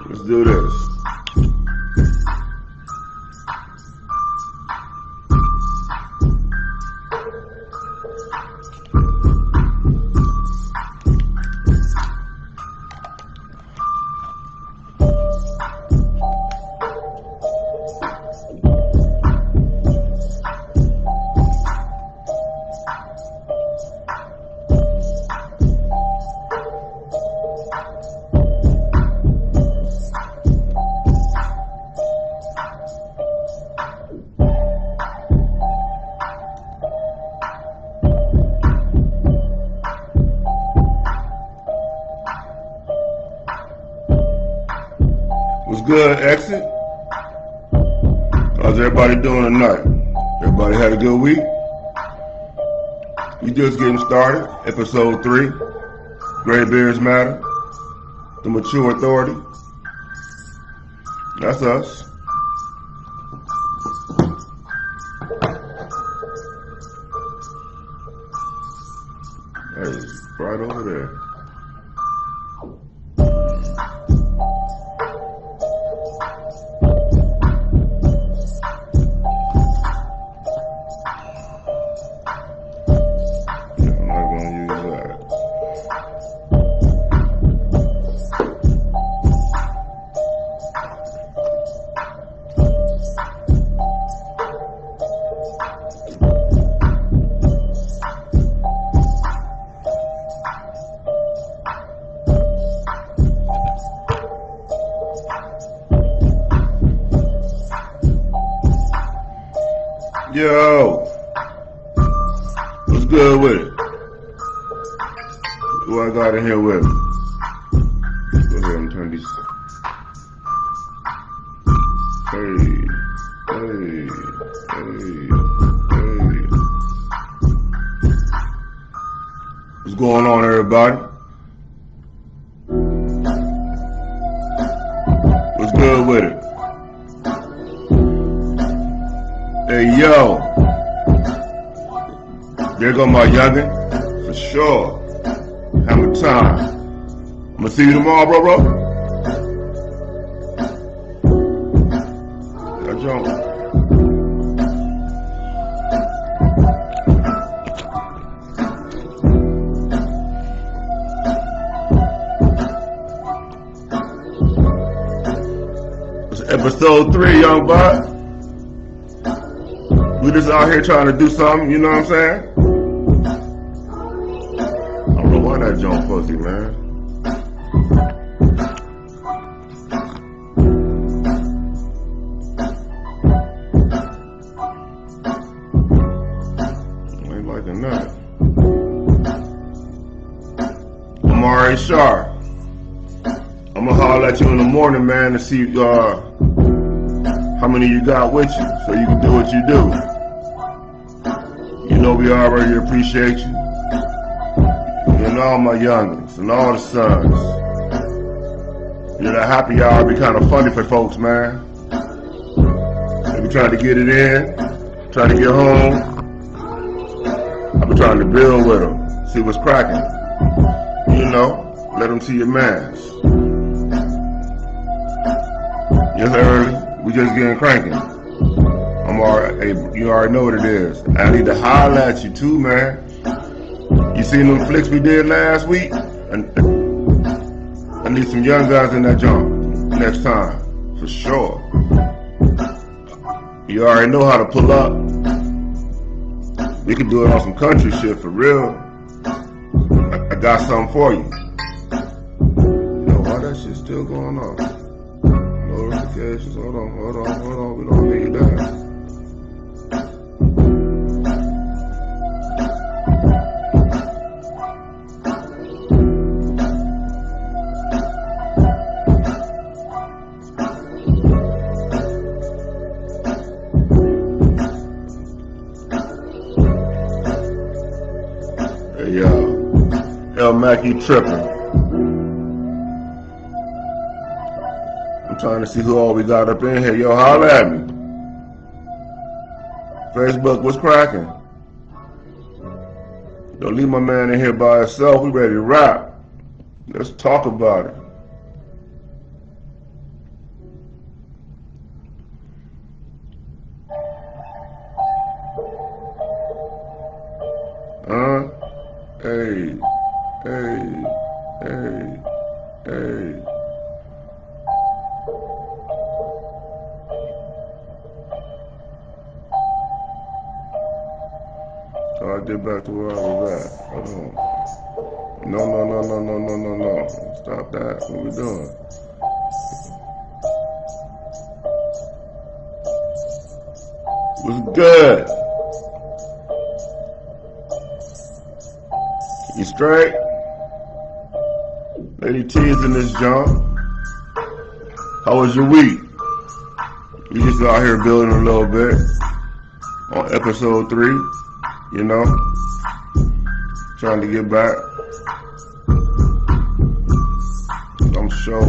Let's do this. What's good, Exit? How's everybody doing tonight? Everybody had a good week? We just getting started. Episode 3. Gray Beards Matter. The Mature Authority. That's us. That is right over there. Yo, what's good with it? Who I got in here with me? Go ahead and turn these. Hey. What's going on, everybody? What's good with it? Hey, yo, there go my youngin', for sure. Hammer time. I'ma see you tomorrow, bro. That jump. It's episode 3, young boy. We just out here trying to do something, you know what I'm saying? I don't know why that jump pussy, man. I ain't liking that. I'm already sharp. I'm gonna holler at you in the morning, man, to see how many you got with you, so you can do what you do. You know we already appreciate you. And all my youngins and all the sons. That happy hour be kind of funny for folks, man. They be trying to get it in, trying to get home. I be trying to build with them, see what's cracking. You know, let them see your mans. It's early, we just getting cranking. I'm already, you already know what it is. I need to holler at you too, man. You seen them flicks we did last week? I need some young guys in that jump next time, for sure. You already know how to pull up. We can do it on some country shit for real. I got something for you. You know why that shit's still going on? Notifications, hold on, we don't need that. L Mac, you tripping. I'm trying to see who all we got up in here. Yo, holla at me. Facebook, what's cracking? Don't leave my man in here by himself. We ready to rap. Let's talk about it. Hey, hey, hey, hey. So I get back to where I was at. Hold on. No. Stop that. What we doing? What's good? You straight? Lady T is in this junk. How was your week? We just out here building a little bit on episode 3, you know, trying to get back. I'm sure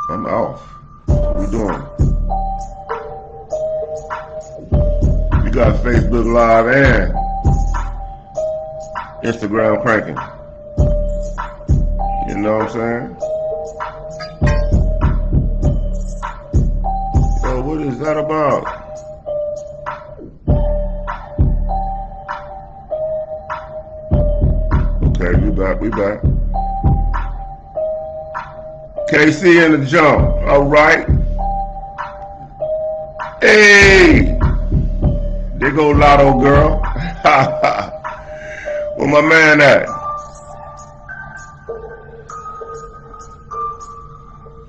I'm off. What we doing? We got Facebook Live and Instagram cranking. You know what I'm saying? Yo, what is that about? Okay, we back. KC in the jump. Alright. Hey! There go Lotto girl. Where my man at?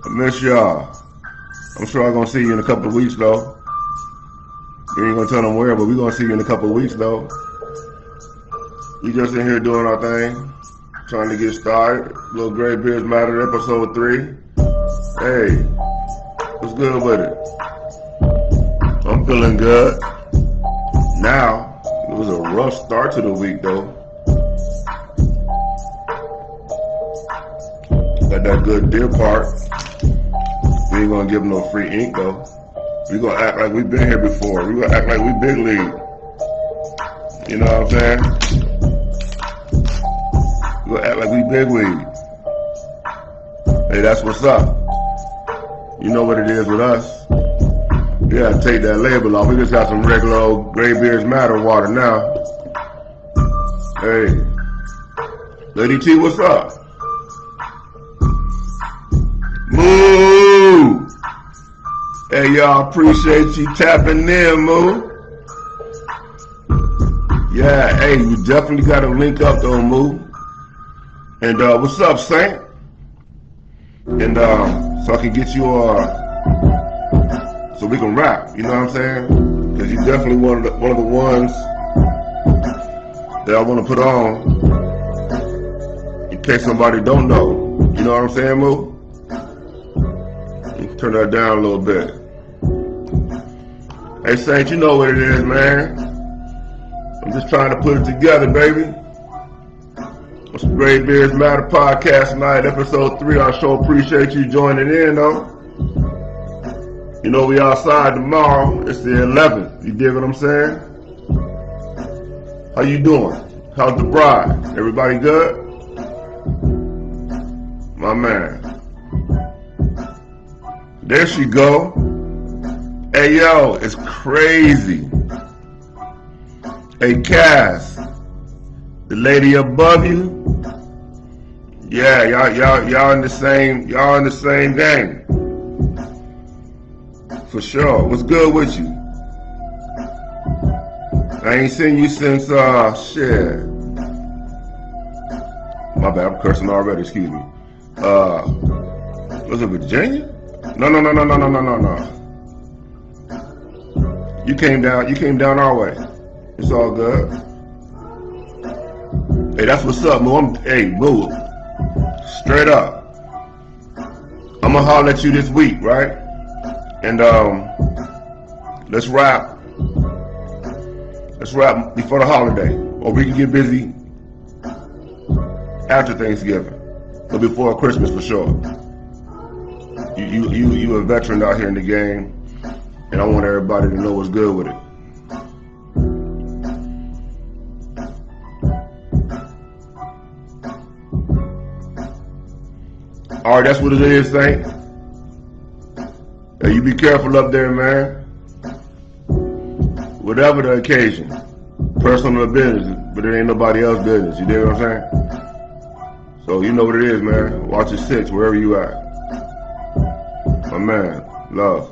I miss y'all. I'm sure I'm gonna see you in a couple of weeks though. We ain't gonna tell them where, but we gonna see you in a couple of weeks though. We just in here doing our thing, trying to get started. Little Gray Beards Matter, episode 3. Hey, what's good with it? I'm feeling good. Now, it was a rough start to the week though. Got that good deer part. We ain't gonna give them no free ink though. We gonna act like we been here before. We gonna act like we big league. You know what I'm saying? We gonna act like we big league. Hey, that's what's up. You know what it is with us. We gotta take that label off. We just got some regular old Gray Beards Matter water now. Hey, Lady T, what's up? Moo! Hey, y'all, appreciate you tapping in, Moo. Yeah, hey, we definitely got to link up though, Moo. And what's up, Saint? And so I can get you so we can rap. You know what I'm saying? Because you're definitely one of the ones that I want to put on in case somebody don't know. You know what I'm saying, Moo? Turn that down a little bit. Hey, Saint, you know what it is, man. I'm just trying to put it together, baby. It's Gray Beards Matter podcast tonight, episode 3. I sure appreciate you joining in, though. You know we outside tomorrow. It's the 11th. You dig what I'm saying? How you doing? How's the bride? Everybody good? My man. There she go. Hey, yo, it's crazy. Hey, Cass, the lady above you. Yeah, y'all in the same game. For sure. What's good with you? I ain't seen you since shit. My bad, I'm cursing already. Excuse me. Was it Virginia? No. You came down our way. It's all good. Hey, that's what's up, Moo. Hey, Moo. Straight up. I'ma holler at you this week, right? And let's rap. Let's rap before the holiday. Or we can get busy after Thanksgiving, but before Christmas for sure. You a veteran out here in the game, and I want everybody to know what's good with it. All right, that's what it is, Saint. Hey, you be careful up there, man. Whatever the occasion, personal business, but it ain't nobody else's business. You dig what I'm saying? So you know what it is, man. Watch your six wherever you at. My man, love.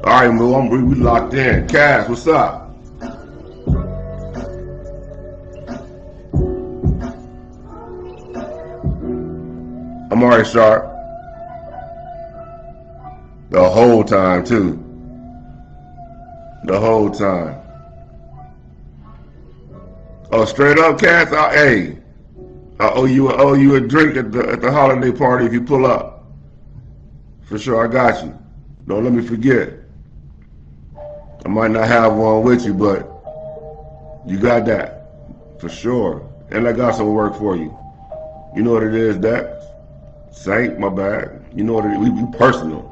All right, Moo, we locked in. Cass, what's up? I'm already sharp. The whole time, too. The whole time. Oh, straight up, Cass. Hey, I owe you a drink at the holiday party if you pull up. For sure, I got you. Don't let me forget. I might not have one with you, but you got that for sure. And I got some work for you. You know what it is, that Saint, my bad. You know what it is. We personal.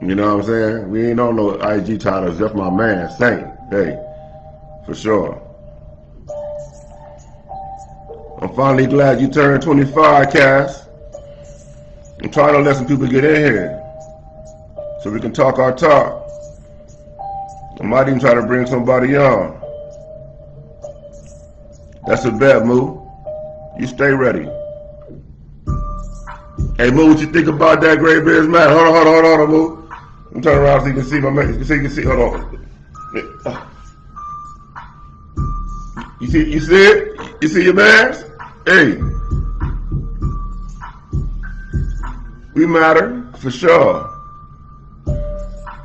You know what I'm saying? We ain't on no IG titles. That's my man, Saint. Hey, for sure. I'm finally glad you turned 25, Cass. I'm trying to let some people get in here so we can talk our talk. I might even try to bring somebody on. That's a bet, Moo. You stay ready. Hey, Moo, what you think about that Gray Bears man? Hold on, Moo. I'm turning around so you can see my man. You can see. Hold on. You see it? You see your mans? Hey, we matter for sure.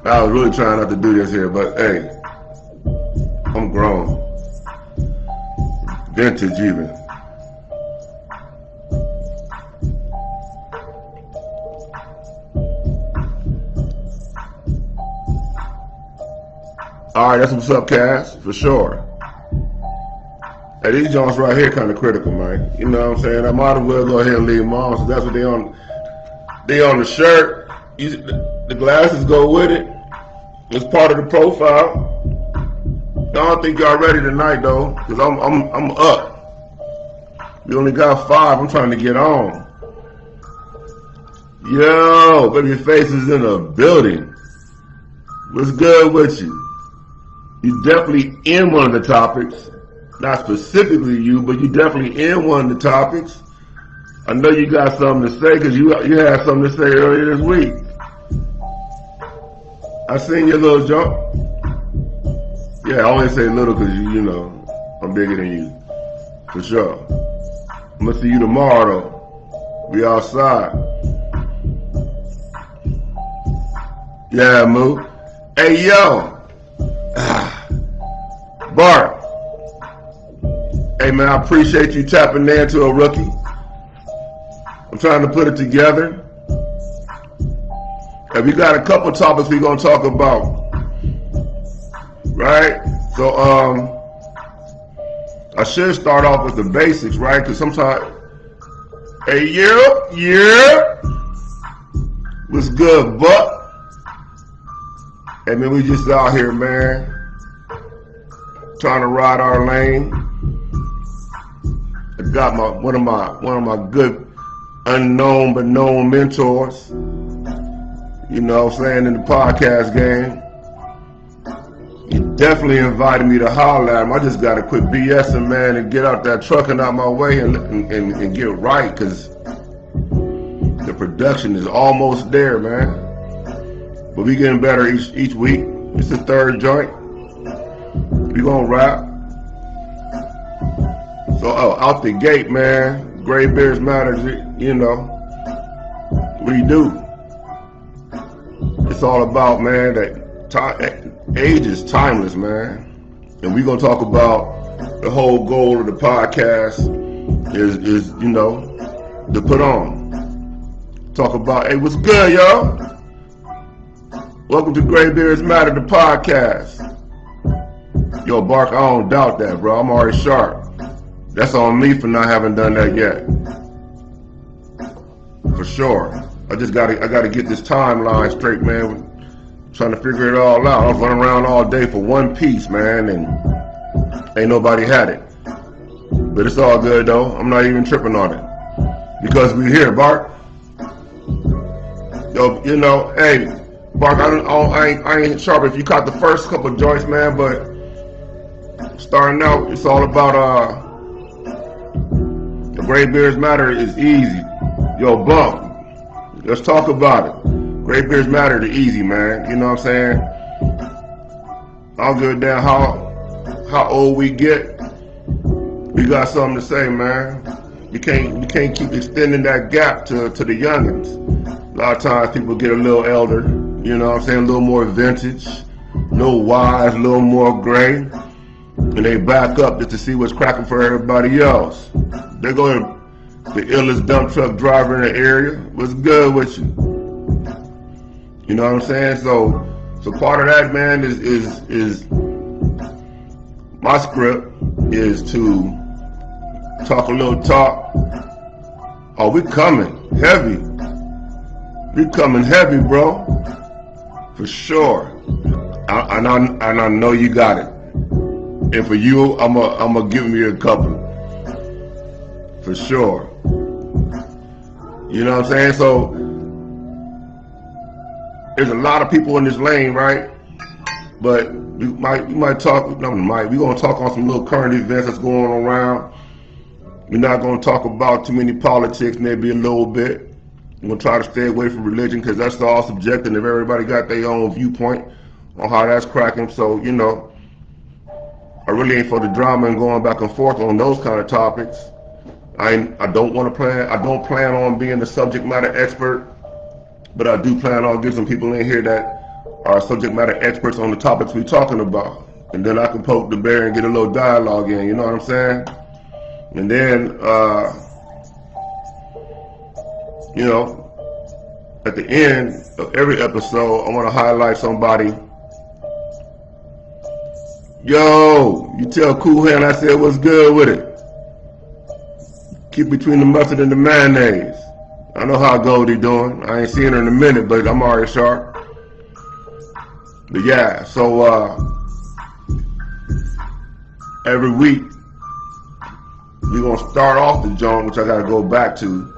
I was really trying not to do this here, but hey, I'm grown, vintage even. All right, that's what's up, Cass, for sure. Hey, these joints right here kind of critical, man. You know what I'm saying? I might as well go ahead and leave them on. So that's what they on the shirt. The glasses go with it. It's part of the profile. I don't think y'all ready tonight though, cause I'm up. We only got 5. I'm trying to get on. Yo, baby face is in the building. What's good with you? You definitely in one of the topics. Not specifically you, but you definitely in one of the topics. I know you got something to say because you had something to say earlier this week. I seen your little jump. Yeah, I always say little because you know, I'm bigger than you. For sure. I'm gonna see you tomorrow though. We outside. Yeah, Moo. Hey, yo. Bart. Hey, man, I appreciate you tapping into a rookie. I'm trying to put it together. And we got a couple topics we're going to talk about. Right? So, I should start off with the basics, right? Because sometimes, hey, yeah. What's good, Buck? Hey, man, we just out here, man. Trying to ride our lane. I got one of my good unknown but known mentors. You know what I'm saying, in the podcast game. He definitely invited me to holler at him. I just gotta quit BSing, man, and get out that truck and out my way and get right, because the production is almost there, man. But we getting better each week. It's the 3rd joint. We gonna rap. So out the gate, man. Gray Bears matters, you know. What do you do? It's all about, man, that age is timeless, man. And we gonna talk about the whole goal of the podcast is you know, to put on. Talk about, hey, what's good, y'all? Welcome to Gray Bears Matter, the podcast. Yo, Bark, I don't doubt that, bro. I'm already sharp. That's on me for not having done that yet. For sure. I gotta get this timeline straight, man. Trying to figure it all out. I was running around all day for one piece, man, and ain't nobody had it. But it's all good though. I'm not even tripping on it. Because we here, Bart. Yo, you know, hey, Bart, I ain't sharp if you caught the first couple of joints, man, but starting out, it's all about the Gray Beards Matter is easy. Yo, Bump, let's talk about it. Gray Beards Matter is easy, man. You know what I'm saying? I'll give a damn how old we get. We got something to say, man. We can't keep extending that gap to the youngins. A lot of times people get a little elder, you know what I'm saying, a little more vintage, a little wise, a little more gray, and they back up just to see what's cracking for everybody else. They go to the illest dump truck driver in the area. What's good with you? You know what I'm saying? So part of that, man, is my script is to talk a little talk. Oh, we coming heavy. We coming heavy, bro. For sure. And I know you got it. And for you, I'm a give me a couple. For sure. You know what I'm saying? So there's a lot of people in this lane, right? But we might talk. No, we're gonna talk on some little current events that's going around. We're not gonna talk about too many politics, maybe a little bit. I'm gonna try to stay away from religion because that's all subjective and everybody got their own viewpoint on how that's cracking. So, you know, I really ain't for the drama and going back and forth on those kind of topics. I don't plan on being the subject matter expert, but I do plan on getting some people in here that are subject matter experts on the topics we're talking about. And then I can poke the bear and get a little dialogue in, you know what I'm saying? And then, you know, at the end of every episode, I want to highlight somebody. Yo, you tell Cool Hand I said what's good with it. Keep between the mustard and the mayonnaise. I know how Goldie doing. I ain't seen her in a minute, but I'm already sharp. But yeah, so every week we're gonna start off the joint, which I gotta go back to.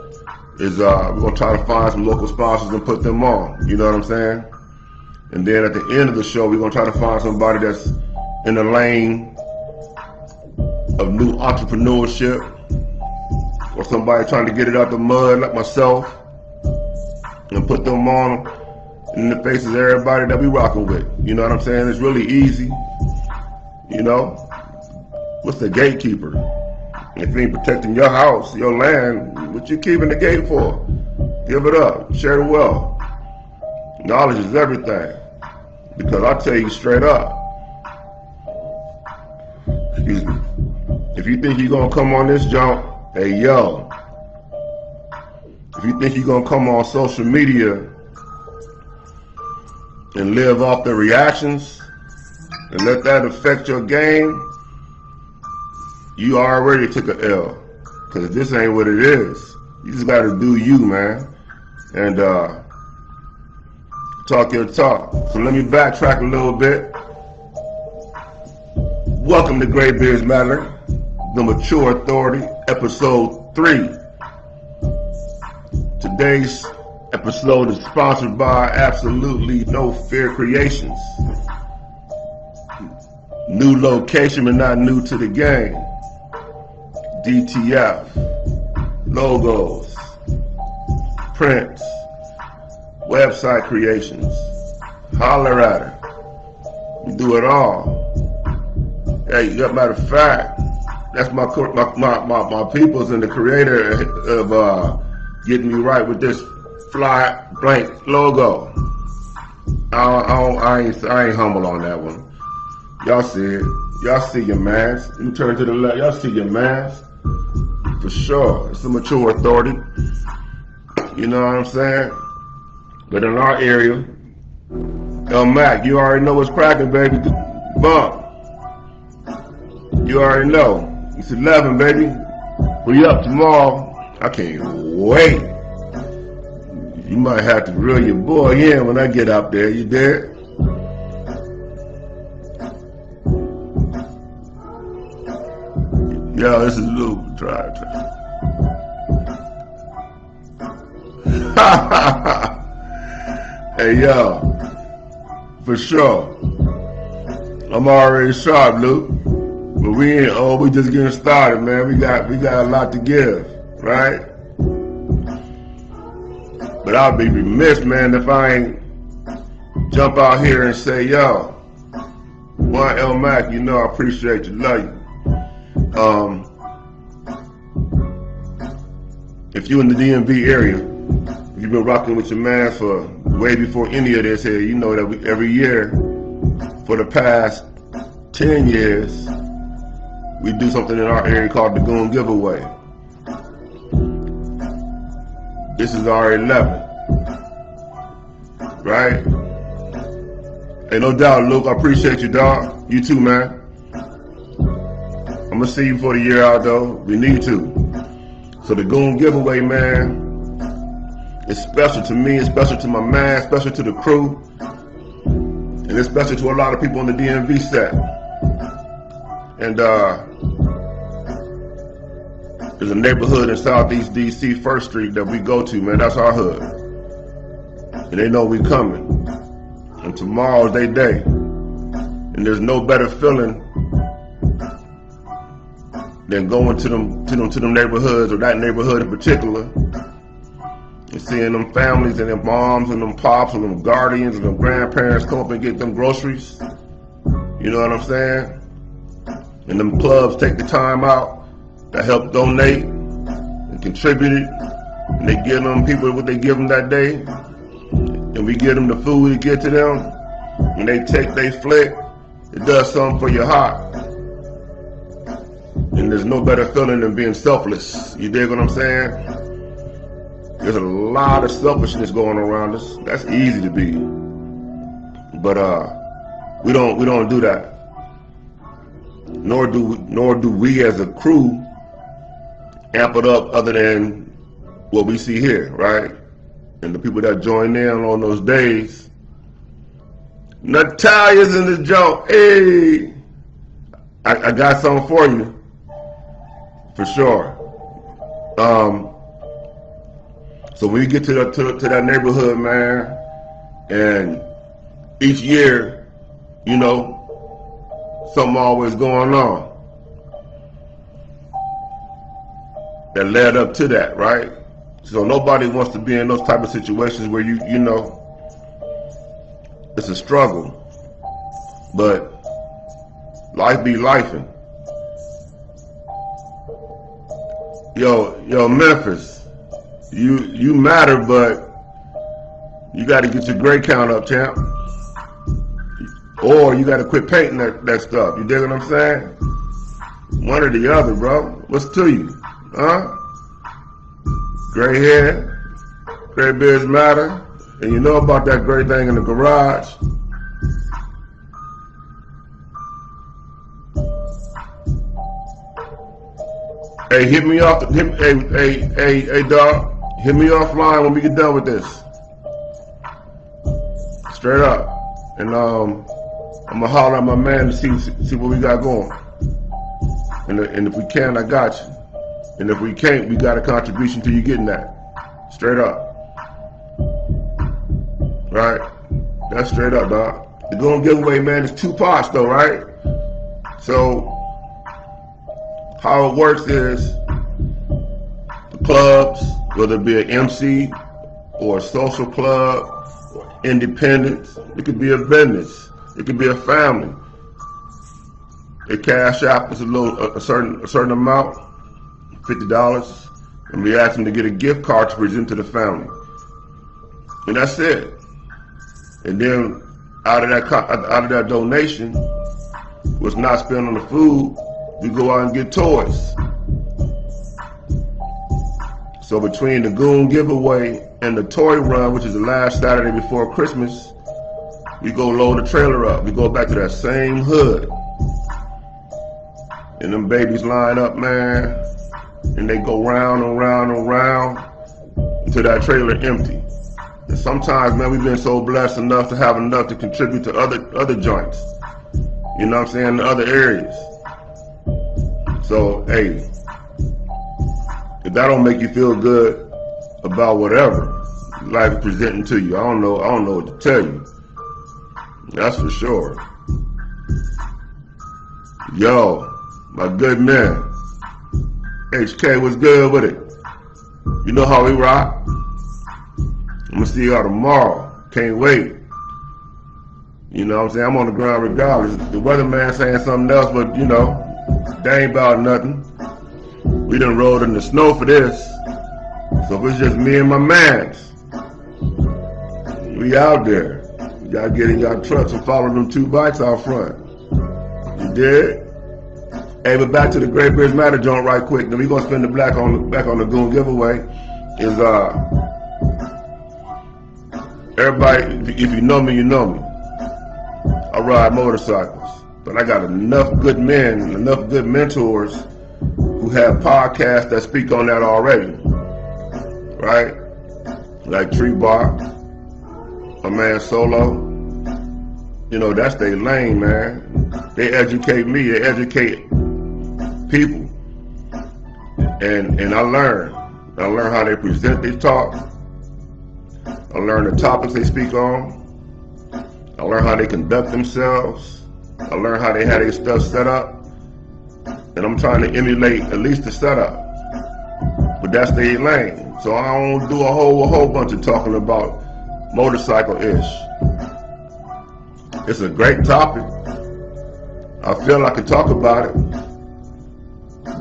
Is we're gonna try to find some local sponsors and put them on. You know what I'm saying? And then at the end of the show, we're gonna try to find somebody that's in the lane of new entrepreneurship, or somebody trying to get it out the mud like myself, and put them on in the faces of everybody that we rocking with. You know what I'm saying? It's really easy. You know, what's the gatekeeper? If you ain't protecting your house, your land, what you keeping the gate for? Give it up. Share the wealth. Knowledge is everything. Because I'll tell you straight up. Excuse me. If you think you're going to come on this jump, hey, yo. If you think you're going to come on social media and live off the reactions and let that affect your game, you already took a L, because this ain't what it is. You just got to do you, man, and talk your talk. So let me backtrack a little bit. Welcome to Gray Beards Matter, the Mature Authority, episode 3. Today's episode is sponsored by Absolutely No Fear Creations. New location, but not new to the game. DTF, logos, prints, website creations. Holler at her. We do it all. Hey, matter of fact, that's my people's and the creator of getting me right with this fly blank logo. I ain't humble on that one. Y'all see it. Y'all see your mans. You turn to the left. Y'all see your mans. For sure. It's a Mature Authority. You know what I'm saying? But in our area, Mac, you already know what's cracking, baby. Bump. You already know. It's 11, baby. We up tomorrow. I can't wait. You might have to reel your boy in when I get up there. You there? Yo, this is Luke. Try. Hey, yo. For sure. I'm already sharp, Luke. But we ain't old. We just getting started, man. We got a lot to give, right? But I'll be remiss, man, if I ain't jump out here and say, yo, one L Mac, you know I appreciate you, love you. If you in the DMV area, if you've been rocking with your man for way before any of this here, you know that every year for the past 10 years, we do something in our area called the Goon Giveaway. This is our 11th, right? Hey, no doubt, Luke, I appreciate you, dog. You too, man. I'm gonna see you for the year out, though. We need to. So the Goon Giveaway, man, it's special to me, it's special to my man, special to the crew, and it's special to a lot of people on the DMV set. And there's a neighborhood in Southeast DC, 1st Street, that we go to, man. That's our hood. And they know we coming. And tomorrow's their day. And there's no better feeling than going to them neighborhoods, or that neighborhood in particular, and seeing them families and them moms and them pops and them guardians and them grandparents come up and get them groceries. You know what I'm saying? And them clubs take the time out to help donate and contribute it. And they give them people what they give them that day. And we give them the food we get to them. And they flick. It does something for your heart. And there's no better feeling than being selfless. You dig what I'm saying? There's a lot of selfishness going around us. That's easy to be. But we don't do that. Nor do we as a crew amp it up, other than what we see here, right? And the people that join in on those days. Natalia's in the joke. Hey, I got something for you, for sure. So when you get to that neighborhood, man, and each year, you know, something always going on that led up to that, right? So nobody wants to be in those type of situations where you know, it's a struggle, but life be lifing. Yo, Memphis, you matter, but you got to get your grade count up, champ. Or you got to quit painting that stuff. You dig what I'm saying? One or the other, bro. What's to you? Huh? Gray hair, gray beards matter, and you know about that gray thing in the garage. Hey, hit me off. Hey, dog. Hit me offline when we get done with this. Straight up. And I'm gonna holler at my man to see what we got going. And if we can, I got you. And if we can't, we got a contribution to you getting that. Straight up. Right? That's straight up, dog. The Goon Giveaway, man, is 2 parts though, right? So how it works is the clubs, whether it be an MC or a social club or independence, it could be a business, it could be a family. They cash out us a certain amount, $50, and we ask them to get a gift card to present to the family, and that's it. And then out of that donation, what's not spent on the food, we go out and get toys. So between the Goon Giveaway and the toy run, which is the last Saturday before Christmas, we go load the trailer up. We go back to that same hood. and them babies line up, man, and they go round and round and round until that trailer empty. And sometimes, man, we've been so blessed enough to have enough to contribute to other joints. You know what I'm saying? In other areas. So, hey, if that don't make you feel good about whatever life is presenting to you, I don't know what to tell you. That's for sure. Yo, my good man. HK, what's good with it? You know how we rock? I'm gonna see y'all tomorrow. Can't wait. You know what I'm saying? I'm on the ground regardless. The weatherman saying something else, but you know, they ain't about nothing. We done rolled in the snow for this. So if it's just me and my mans, we out there. Y'all get in y'all trucks and follow them 2 bikes out front. You did? Hey, but back to the Great Bears Matter joint right quick. Then we gonna spin the back on the Goon giveaway. Is everybody, if you know me, you know me. I ride motorcycles, but I got enough good men, enough good mentors who have podcasts that speak on that already, right? Like Tree Bar, my man Solo. You know, that's their lane, man. They educate me, they educate people. And I learn how they present their talk. I learn the topics they speak on. I learn how they conduct themselves. I learn how they have their stuff set up. And I'm trying to emulate at least the setup. But that's their lane. So I don't do a whole bunch of talking about motorcycle-ish. It's a great topic. I feel I can talk about it.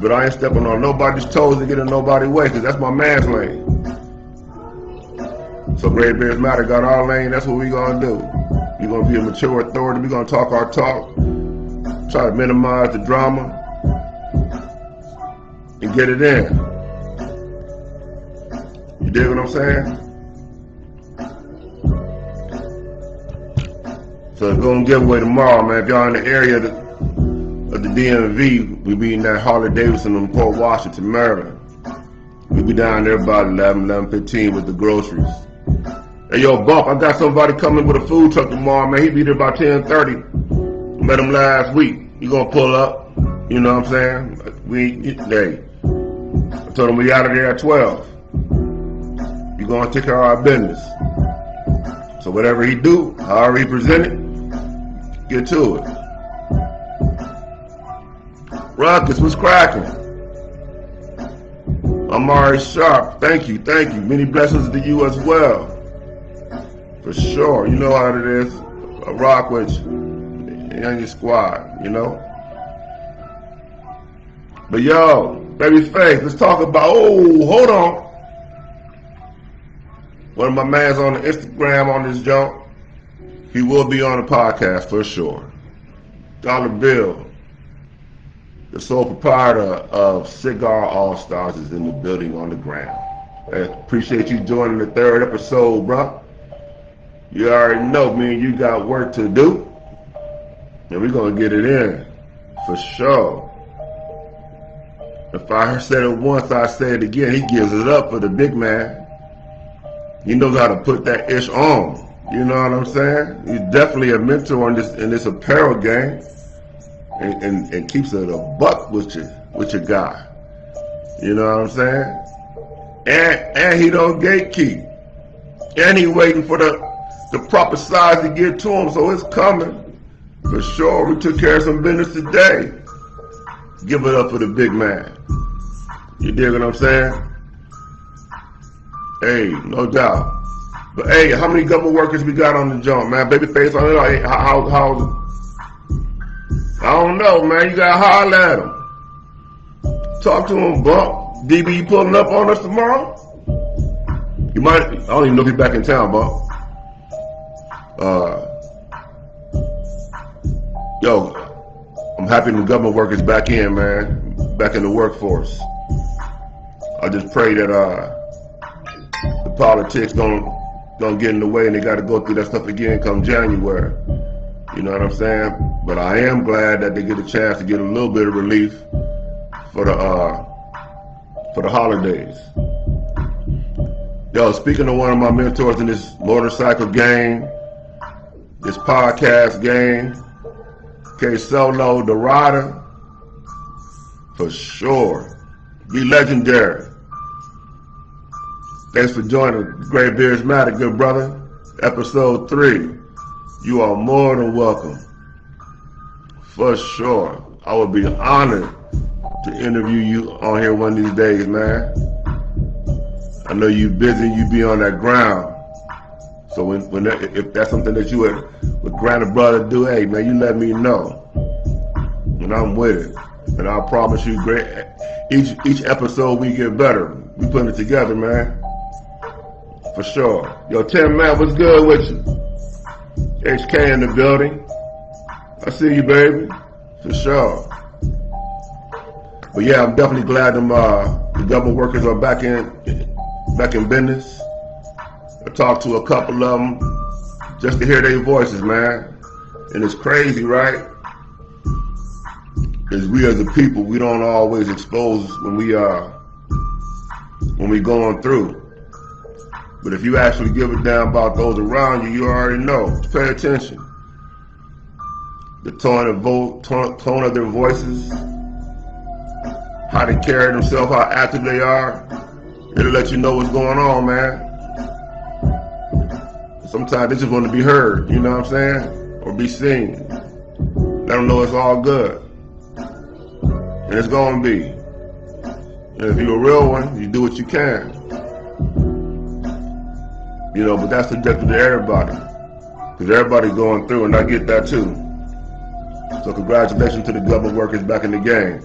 But I ain't stepping on nobody's toes to get in nobody's way, because that's my man's lane. So Great Bears Matter got our lane, that's what we gonna do. We're gonna be a mature authority, we're gonna talk our talk, try to minimize the drama, and get it in. You dig what I'm saying? So it's gonna give away tomorrow, man. If y'all in the area of the DMV, we be in that Harley Davidson in Port Washington, Maryland. We be down there about 11:15 with the groceries. Hey, yo, Bump, I got somebody coming with a food truck tomorrow, man. He be there about 10:30. Met him last week. He gonna pull up. You know what I'm saying? I told him we out of there at 12. You gonna take care of our business. So whatever he do, however he present it, get to it. Ruckus, what's cracking? I'm already sharp. Thank you. Many blessings to you as well. For sure. You know how it is. I rock with you and your squad, you know? But yo, Babyface, let's talk about, hold on. One of my mans on the Instagram on this jump, he will be on the podcast for sure. Dollar Bill, the sole proprietor of Cigar All Stars, is in the building on the ground. I appreciate you joining the 3rd episode, bro. You already know, me and you got work to do, and we're gonna get it in for sure. If I said it once, I say it again. He gives it up for the big man. He knows how to put that ish on. You know what I'm saying? He's definitely a mentor in this apparel game, and keeps it a buck with your guy. You know what I'm saying? And he don't gatekeep. And he waiting for the proper size to get to him, so it's coming. For sure, we took care of some business today. Give it up for the big man. You dig what I'm saying? Hey, no doubt. But hey, how many government workers we got on the jump, man? Babyface, how's it? I don't know, man. You gotta holler at him. Talk to him, Bump. DB, you pulling up on us tomorrow? You might. I don't even know if he's back in town, Bump. Yo, I'm happy the government workers back in, man. Back in the workforce. I just pray that the politics don't get in the way and they got to go through that stuff again come January. You know what I'm saying? But I am glad that they get a chance to get a little bit of relief for the holidays. Yo, speaking of one of my mentors in this motorcycle game, this podcast game, K Solo, the rider, for sure. Be legendary. Thanks for joining Great Beards Matter, good brother. Episode 3. You are more than welcome. For sure. I would be honored to interview you on here one of these days, man. I know you busy, you be on that ground. So if that's something that you would grant a brother to do, hey man, you let me know. And I'm with it. And I promise you, each episode we get better. We putting it together, man. For sure. Yo, Tim, man, what's good with you? HK in the building. I see you, baby. For sure. But yeah, I'm definitely glad the government workers are back in business. I talked to a couple of them just to hear their voices, man. And it's crazy, right? Because we as a people, we don't always expose when we going through. But if you actually give a damn about those around you, you already know. Just pay attention. The tone of their voices, how they carry themselves, how active they are. It'll let you know what's going on, man. Sometimes they just want to be heard, you know what I'm saying? Or be seen. Let them know it's all good. And it's going to be. And if you're a real one, you do what you can. You know, but that's subjective to everybody. Because everybody's going through, and I get that too. So congratulations to the government workers back in the game.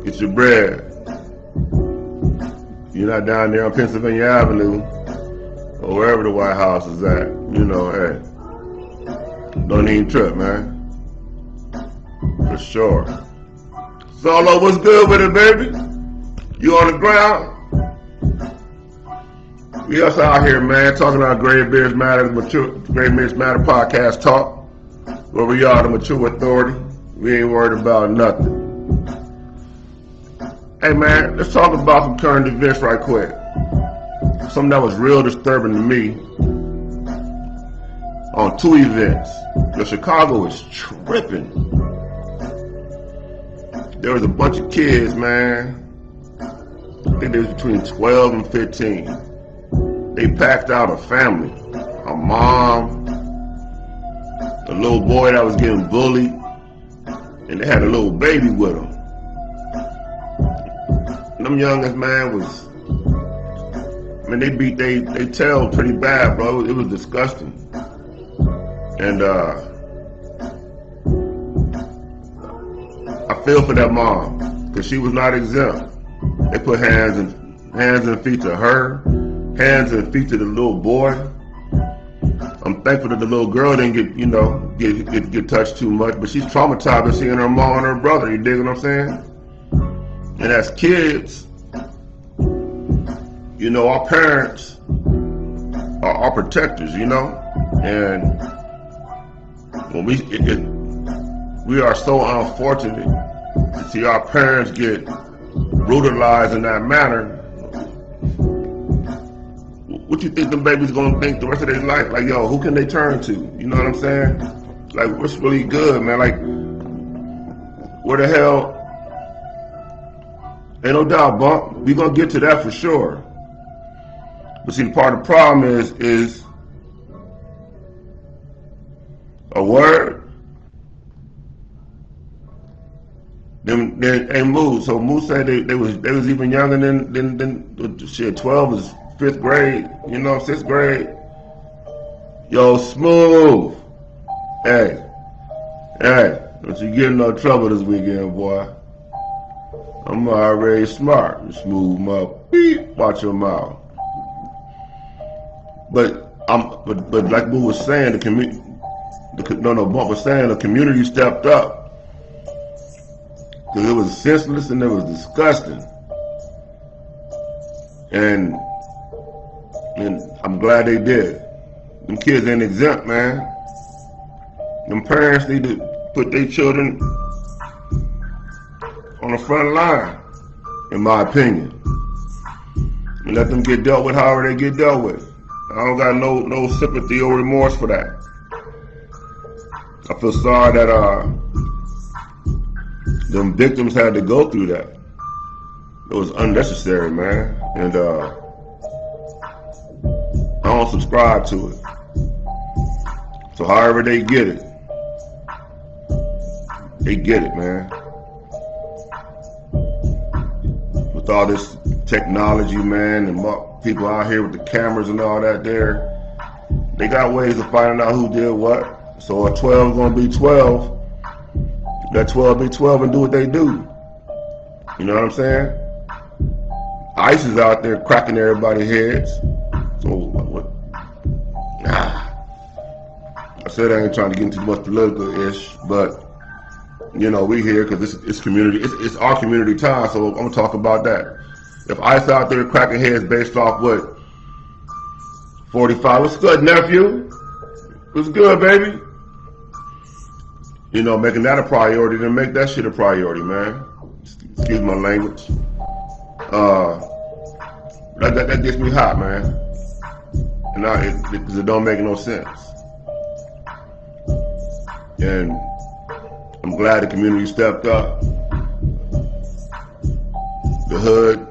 Get your bread. You're not down there on Pennsylvania Avenue or wherever the White House is at. You know, hey, don't even trip, man. For sure. Solo, what's good with it, baby? You on the ground? We us out here, man, talking about Gray Beards Matter, Gray Beards Matter podcast talk, where we are the mature authority. We ain't worried about nothing. Hey, man, let's talk about some current events right quick. Something that was real disturbing to me on 2 events. The Chicago is tripping. There was a bunch of kids, man. I think they was between 12 and 15. They packed out a family, a mom, a little boy that was getting bullied, and they had a little baby with them. And them youngest, man, they beat they tail pretty bad, bro. It was disgusting. And I feel for that mom, because she was not exempt. They put hands and feet to her, hands and feet to the little boy. I'm thankful that the little girl didn't get touched too much, but she's traumatized by seeing her mom and her brother. You dig what I'm saying? And as kids, you know, our parents are our protectors, you know, and when we are so unfortunate to see our parents get brutalized in that manner. What you think the baby's gonna think the rest of their life? Like, yo, who can they turn to? You know what I'm saying? Like, what's really good, man? Like, where the hell? Ain't no doubt, Bump. We gonna get to that for sure. But see, part of the problem is a word. Then ain't Moose. So Moose said they was even younger than shit. 12 was 5th grade. You know, 6th grade. Yo, Smooth. Hey, don't you get in no trouble this weekend, boy. I'm already smart. You smooth mouth. Beep. Watch your mouth. But like Boo was saying, Bump was saying the community stepped up. Because it was senseless and it was disgusting. And I'm glad they did. Them kids ain't exempt, man. Them parents need to put their children on the front line, in my opinion, and let them get dealt with however they get dealt with. I don't got no sympathy or remorse for that. I feel sorry that them victims had to go through that. It was unnecessary, man, and I don't subscribe to it. So however they get it, man. With all this technology, man, and people out here with the cameras and all that they got ways of finding out who did what. So a 12 is gonna be 12. Let 12 be 12 and do what they do. You know what I'm saying? ICE is out there cracking everybody's heads. So what? Nah. I said I ain't trying to get into much political-ish, but you know, we here because it's community. It's our community time, so I'm gonna talk about that. If ICE out there cracking heads based off what? 45. What's good, nephew? What's good, baby? You know, making that a priority, then make that shit a priority, man. Excuse my language. That gets me hot, man. And because it don't make no sense. And I'm glad the community stepped up. The hood.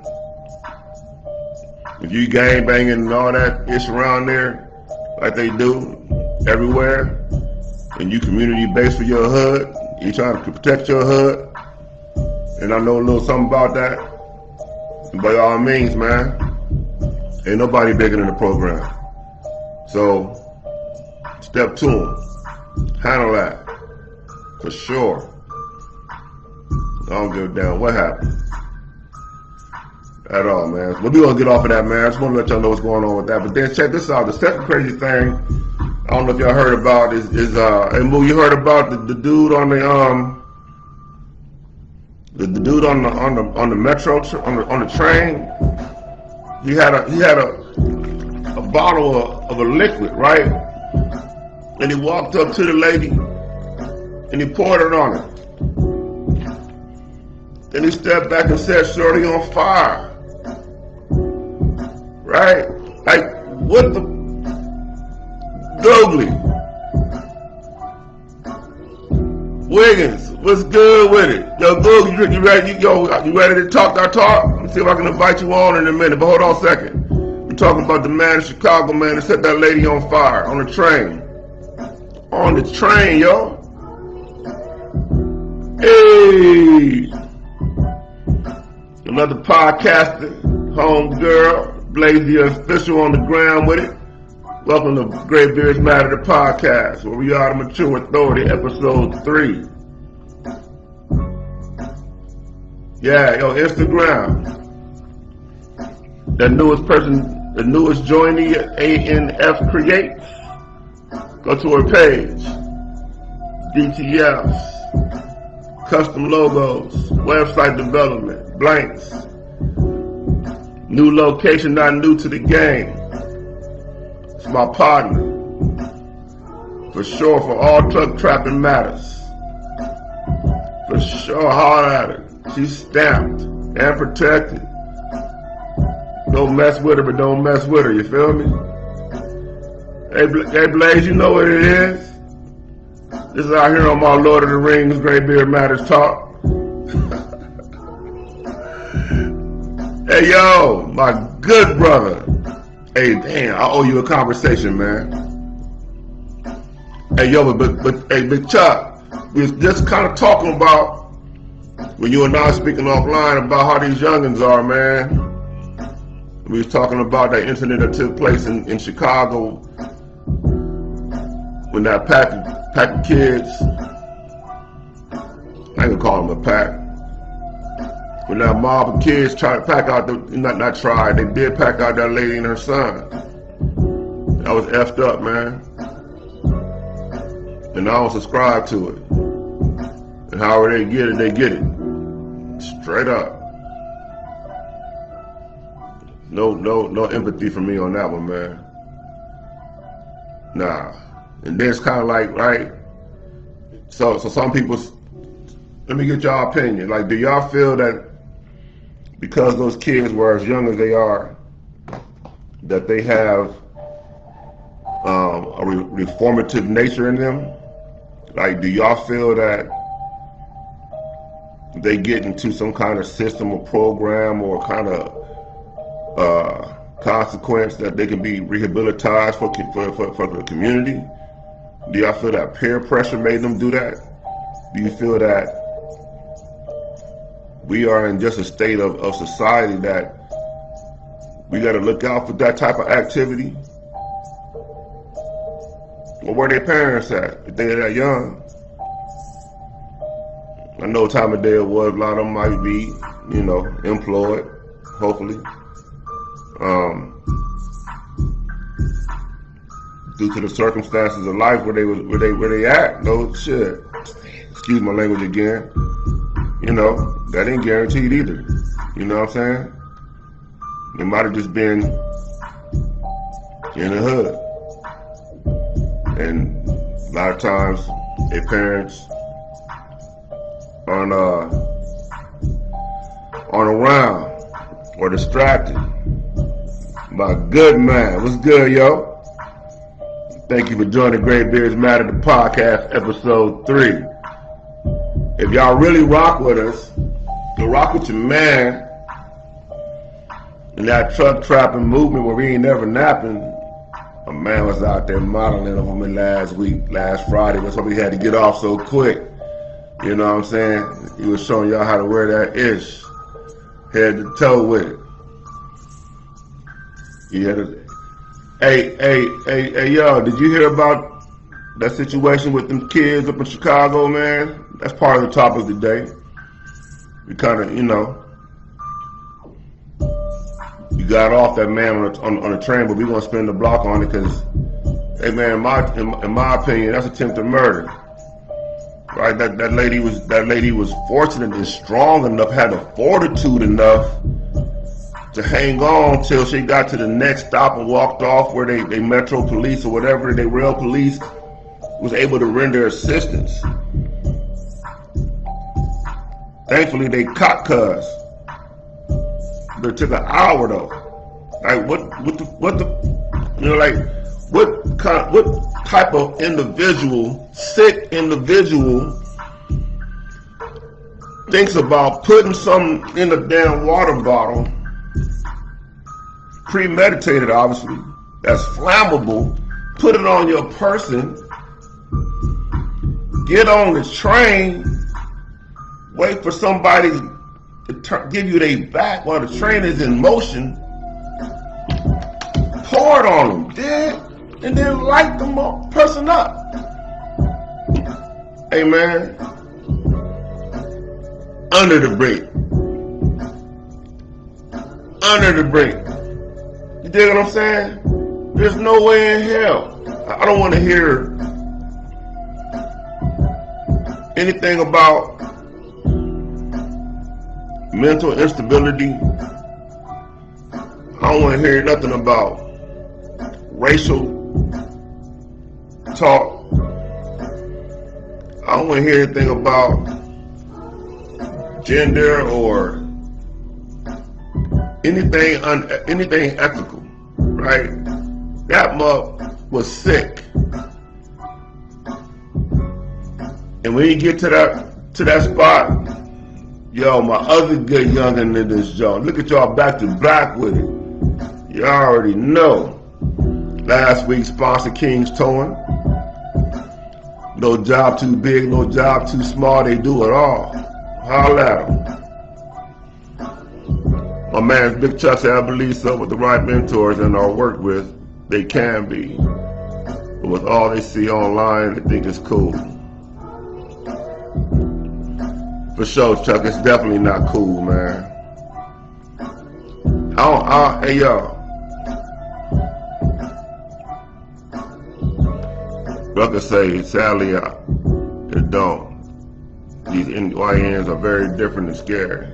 If you gang banging and all that ish around there, like they do everywhere, and you community based for your hood, you trying to protect your hood, and I know a little something about that, by all means, man, ain't nobody bigger than the program. So, step to them. Handle that. For sure. I don't give a damn what happened. At all, man. But we gonna get off of that, man. I just want to let y'all know what's going on with that. But then check this out. The second crazy thing, I don't know if y'all heard about is hey Moo, you heard about the dude on the dude on the metro on the train. He had a bottle of a liquid, right? And he walked up to the lady and he poured it on her. Then he stepped back and said, "Shorty on fire." Right? Like, what the Googly? Wiggins, what's good with it? Yo, Googly, you ready? You ready to talk our talk? Let me see if I can invite you on in a minute, but hold on a second. We're talking about the man in Chicago, man, that set that lady on fire on the train. On the train, yo. Hey! Another podcaster, home girl, Blazy official on the ground with it. Welcome to Great Beards Matter, the podcast, where we are the Mature Authority, episode 3. Yeah, yo, Instagram. The newest joinee, ANF Creates. Go to her page. DTFs, custom logos, website development, blanks. New location, not new to the game. It's my partner. For sure, for all truck trapping matters. For sure, holler at her. She's stamped and protected. Don't mess with her, but don't mess with her, you feel me? Hey Blaze, you know what it is? This is out here on my Lord of the Rings, Great Beard Matters talk. Hey yo, my good brother. Hey, damn, I owe you a conversation, man. Hey yo, but hey, Big Chuck, we was just kind of talking about, when you and I speaking offline, about how these youngins are, man. We was talking about that incident that took place in Chicago when that pack of kids, I ain't gonna call them a pack, when that mob of kids tried to pack out, they did pack out that lady and her son. That was effed up, man. And I don't subscribe to it. And however they get it. Straight up. No empathy for me on that one, man. Nah. And then it's kind of like, right, So some people, let me get y'all opinion. Like, do y'all feel that because those kids were as young as they are, that they have a reformative nature in them? Like, do y'all feel that they get into some kind of system or program or kind of consequence that they can be rehabilitated for the community? Do y'all feel that peer pressure made them do that? Do you feel that we are in just a state of society that we got to look out for that type of activity? Or where their parents at if they're that young? I know what time of day it was. A lot of them might be, you know, employed, hopefully. Due to the circumstances of life where they at. No shit. Excuse my language again. You know, that ain't guaranteed either. You know what I'm saying? They might have just been in the hood. And a lot of times their parents aren't around or distracted. My good man. What's good, yo? Thank you for joining Great Beards Matter, the podcast, episode 3. If y'all really rock with us, you'll rock with your man in that truck trapping movement where we ain't never napping. A man was out there modeling over me last Friday. That's why we had to get off so quick. You know what I'm saying? He was showing y'all how to wear that ish, head to toe with it. You had to. Hey, yo, did you hear about that situation with them kids up in Chicago, man? That's part of the topic today. We kind of, you know, you got off that man on the train, but we gonna spin the block on it because, hey man, in my opinion, that's attempted murder. Right? That lady was fortunate and strong enough, had the fortitude enough to hang on till she got to the next stop and walked off where they Metro Police or whatever, they rail police was able to render assistance. Thankfully they caught cuz. But it took an hour though. Like what type of individual, sick individual thinks about putting something in a damn water bottle, premeditated obviously, that's flammable, put it on your person, get on the train, wait for somebody to give you their back while the train is in motion, pour it on them, dead, and then light the person up. Hey man, under the brake. Under the brake. You dig what I'm saying? There's no way in hell. I don't want to hear anything about mental instability. I don't want to hear nothing about racial talk. I don't want to hear anything about gender or anything ethical, right? That muck was sick. And when you get to that spot, yo, my other good youngin' in this joint, look at y'all back to back with it. You already know. Last week's sponsor, King's Towing. No job too big, no job too small, they do it all. Holla at them. My man Big Chuck said, I believe so, with the right mentors and are worked with, they can be. But with all they see online, they think it's cool. For sure, Chuck, it's definitely not cool, man. Hey, yo. Rucker say, sadly, it don't. These NYNs are very different and scary.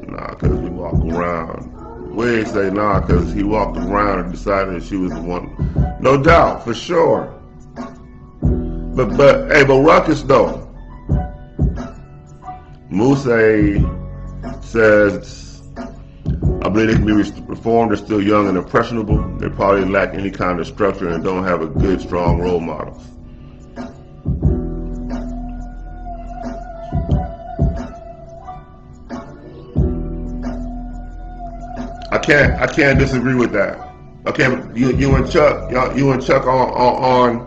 Nah, because we walk around. Wig say, nah, because he walked around and decided that she was the one. No doubt, for sure. But Ruckus though, Musa says, I believe they can be reformed. They're still young and impressionable. They probably lack any kind of structure and don't have a good, strong role models. I can't disagree with that. Okay, you and Chuck, you and Chuck are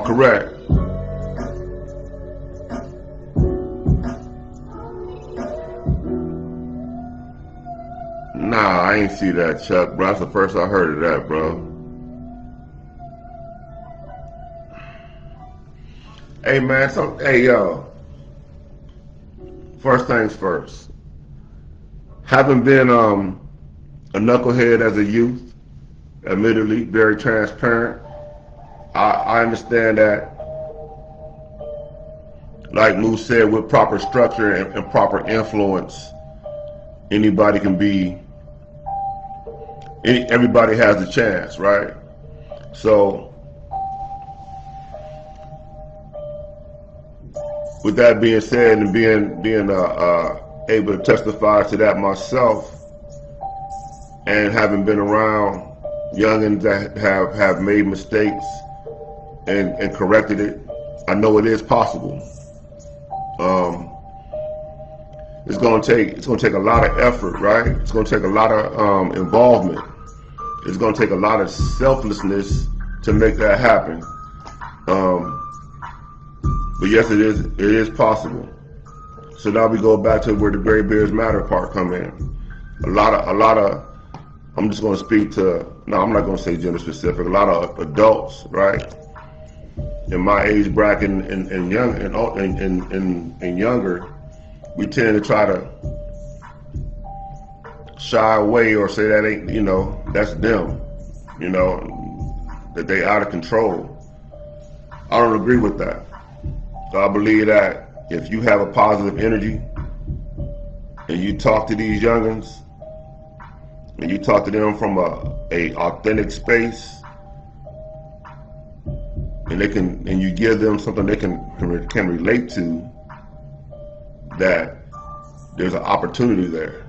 correct. Nah, I ain't see that, Chuck, bro. That's the first I heard of that, bro. Hey, man, hey, yo. First things first. Having been a knucklehead as a youth, admittedly, very transparent, I understand that, like Moose said, with proper structure and proper influence, anybody can be, everybody has the chance, right? So, with that being said, and being able to testify to that myself, and having been around youngins that have made mistakes and corrected it, I know it is possible. It's gonna take a lot of effort, right? It's gonna take a lot of involvement. It's gonna take a lot of selflessness to make that happen. But yes, it is possible. So now we go back to where the gray bears matter part come in. A lot of I'm just gonna speak to, no, I'm not gonna say gender specific, a lot of adults, right? In my age bracket and younger, we tend to try to shy away or say that ain't, that's them, that they out of control. I don't agree with that. So I believe that if you have a positive energy and you talk to these youngins and you talk to them from a authentic space, and you give them something they can relate to, that there's an opportunity there.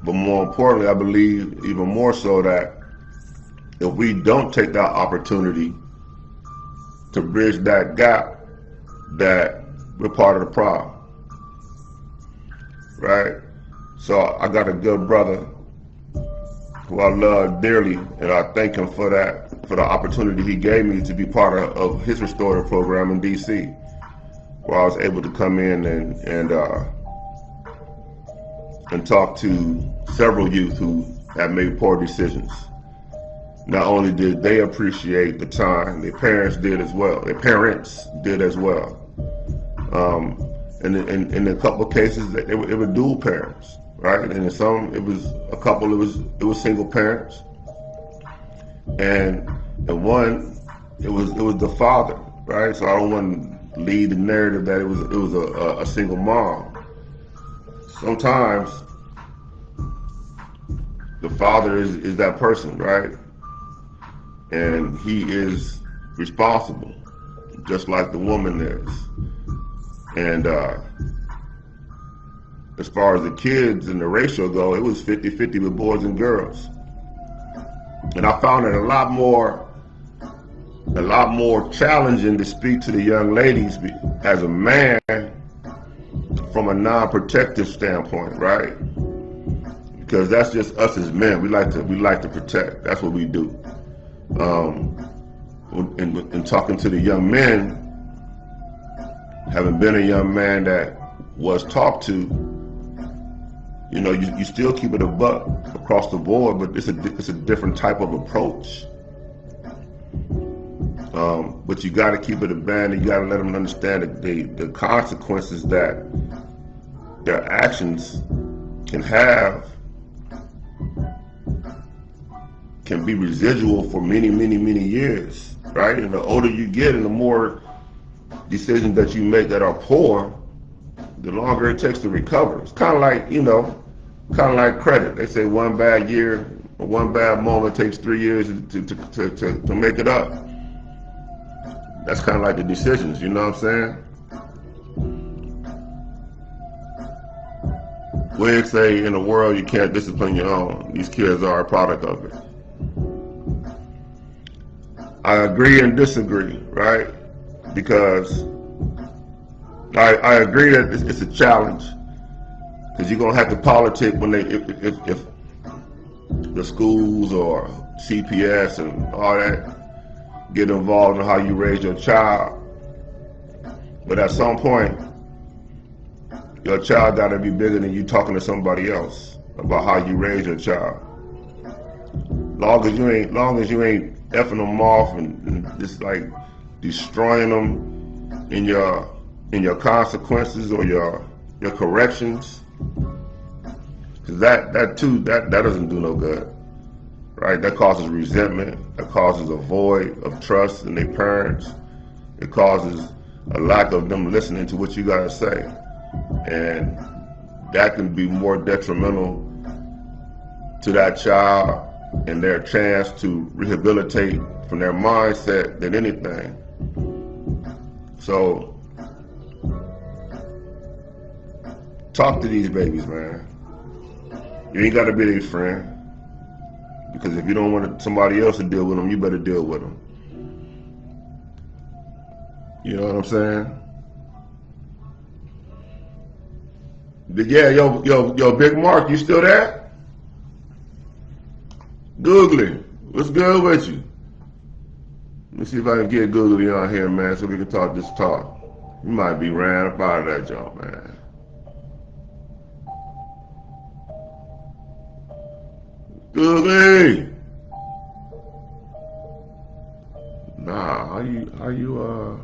But more importantly, I believe even more so that if we don't take that opportunity to bridge that gap, that we're part of the problem, right? So I got a good brother who I love dearly, and I thank him for the opportunity he gave me to be part of his restorative program in DC, where I was able to come in and talk to several youth who have made poor decisions. Not only did they appreciate the time, their parents did as well. And in a couple of cases, it were dual parents, right? And in some, it was single parents, and one, it was the father, right? So I don't want to lead the narrative that it was a single mom. Sometimes the father is that person, right? And he is responsible, just like the woman is. And as far as the kids and the ratio go, it was 50-50 with boys and girls. And I found it a lot more challenging to speak to the young ladies as a man from a non-protective standpoint, right? Because that's just us as men. We like to protect. That's what we do. In talking to the young men, having been a young man that was talked to, you still keep it a buck across the board, but it's a different type of approach. But you got to keep it a band, and you got to let them understand the consequences that their actions can have, can be residual for many, many, many years, right? And the older you get and the more decisions that you make that are poor, the longer it takes to recover. It's kind of like credit. They say one bad year or one bad moment takes 3 years to make it up. That's kind of like the decisions, you know what I'm saying? Wig say in the world you can't discipline your own. These kids are a product of it. I agree and disagree, right? Because I agree that it's a challenge, because you're gonna have to politic when if the schools or CPS and all that get involved in how you raise your child. But at some point, your child gotta be bigger than you talking to somebody else about how you raise your child. Long as you ain't effing them off and just like destroying them in your consequences or your corrections, because that doesn't do no good, right? That causes resentment. That causes a void of trust in their parents. It causes a lack of them listening to what you gotta say, and that can be more detrimental to that child and their chance to rehabilitate from their mindset than anything. So talk to these babies, man. You ain't gotta be their friend, because if you don't want somebody else to deal with them, you better deal with them. You know what I'm saying? But yeah, yo, Big Mark, you still there? Googly, what's good with you? Let me see if I can get Googly on here, man, so we can talk this talk. You might be ran up out of that jump, man. Googly! Nah, how you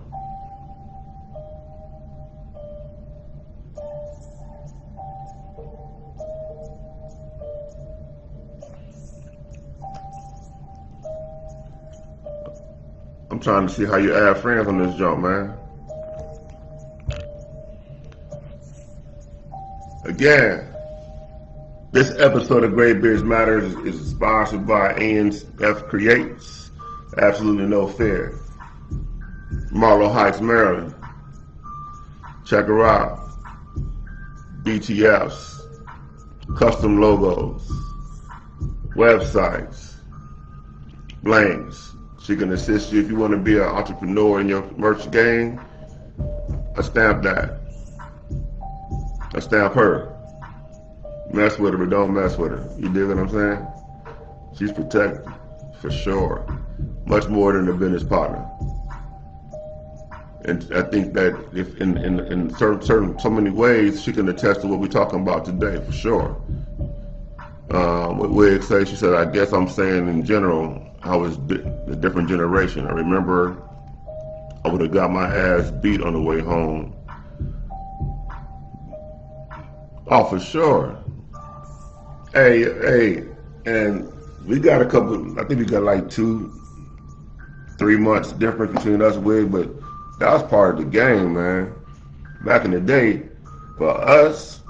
I'm trying to see how you add friends on this jump, man. Again, this episode of Great Beards Matters is sponsored by ANF Creates. Absolutely no fear. Marlow Heights, Maryland. Check her out. BTFs, custom logos, websites, blanks. She can assist you if you want to be an entrepreneur in your merch game. I stamp that. I stamp her. Mess with her, but don't mess with her. You dig what I'm saying? She's protected, for sure. Much more than a business partner. And I think that if in certain so many ways, she can attest to what we're talking about today, for sure. What Wig say, she said, I guess I'm saying in general, I was a different generation. I remember I would have got my ass beat on the way home. Oh, for sure. Hey, and we got a couple, I think we got like 2-3 months difference between us, Wig, but that was part of the game, man. Back in the day, for us,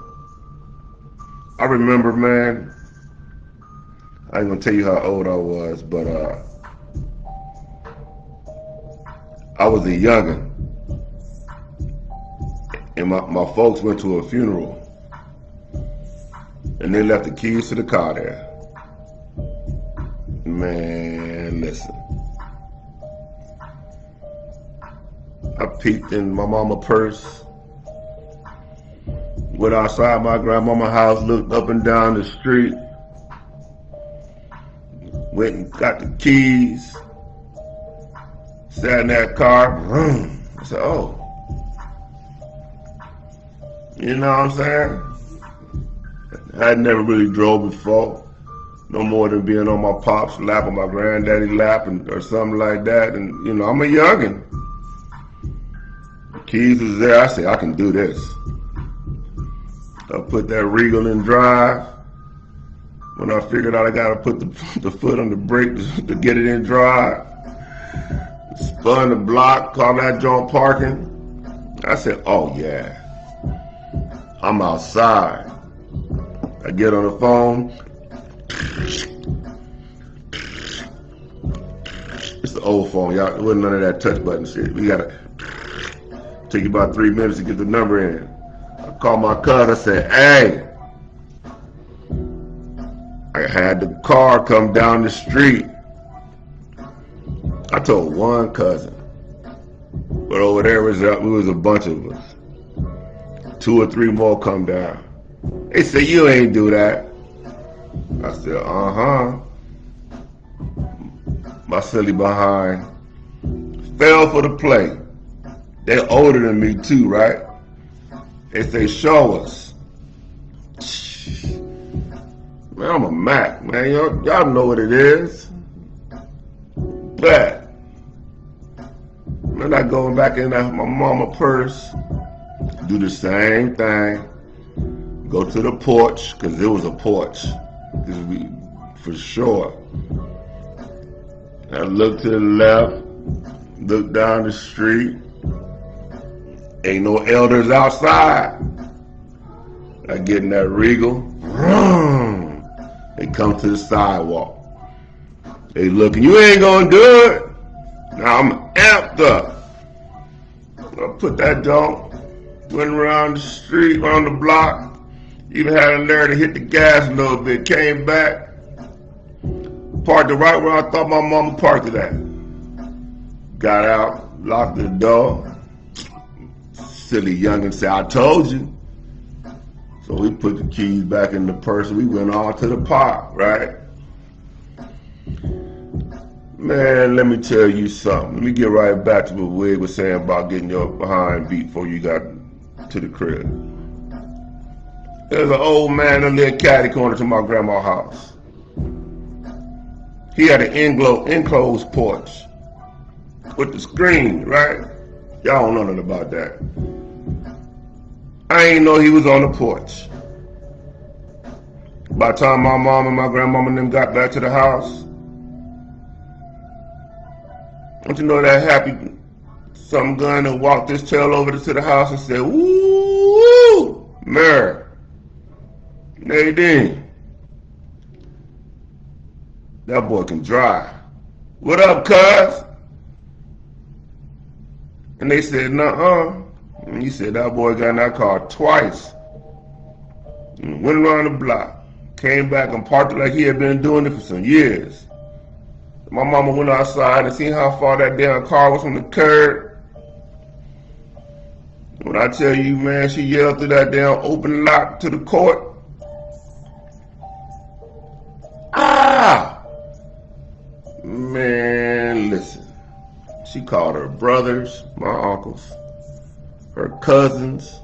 I remember, man, I ain't gonna tell you how old I was, but I was a youngin', and my folks went to a funeral, and they left the keys to the car there. Man, listen. I peeked in my mama's purse, went outside my grandmama's house, looked up and down the street, went and got the keys, sat in that car, vroom. I said, oh. You know what I'm saying? I had never really drove before, no more than being on my pop's lap or my granddaddy's lap or something like that. And, you know, I'm a youngin'. The keys was there. I said, I can do this. I put that Regal in drive. When I figured out I gotta put the foot on the brake to get it in drive, spun the block, called that joint parking. I said, oh yeah, I'm outside. I get on the phone. It's the old phone, y'all. It wasn't none of that touch button shit. We gotta take you about 3 minutes to get the number in. I called my cousin. I said, hey, I had the car come down the street. I told one cousin, but over there was a bunch of us. 2 or 3 more come down. They said, you ain't do that. I said, uh-huh. My silly behind fell for the play. They're older than me too, right? They say, show us. Man, I'm a Mac, man. Y'all know what it is. But I'm not going back in my mama purse. Do the same thing. Go to the porch, because it was a porch. For sure. I look to the left, look down the street. Ain't no elders outside. I get in that Regal. They come to the sidewalk. They looking, you ain't gonna do it. Now I'm amped up. I put that dog, went around the street, around the block, even had a nerve to hit the gas a little bit, came back, parked it right where I thought my mama parked it at. Got out, locked the door. Silly youngin' said, I told you. So we put the keys back in the purse. We went on to the park, right? Man, let me tell you something. Let me get right back to what Wig was saying about getting your behind beat before you got to the crib. There's an old man in a little catty corner to my grandma's house. He had an enclosed porch with the screen, right? Y'all don't know nothing about that. I ain't know he was on the porch. By the time my mom and my grandmama and them got back to the house, don't you know that happy some gun that walked his tail over to the house and said, woo, Mary, Nadine, that boy can drive. What up, cuz? And they said, nuh-uh. And he said, that boy got in that car twice. And went around the block. Came back and parked it like he had been doing it for some years. My mama went outside and seen how far that damn car was from the curb. When I tell you, man, she yelled through that damn open lock to the court. Ah! Man, listen. She called her brothers, my uncles, her cousins,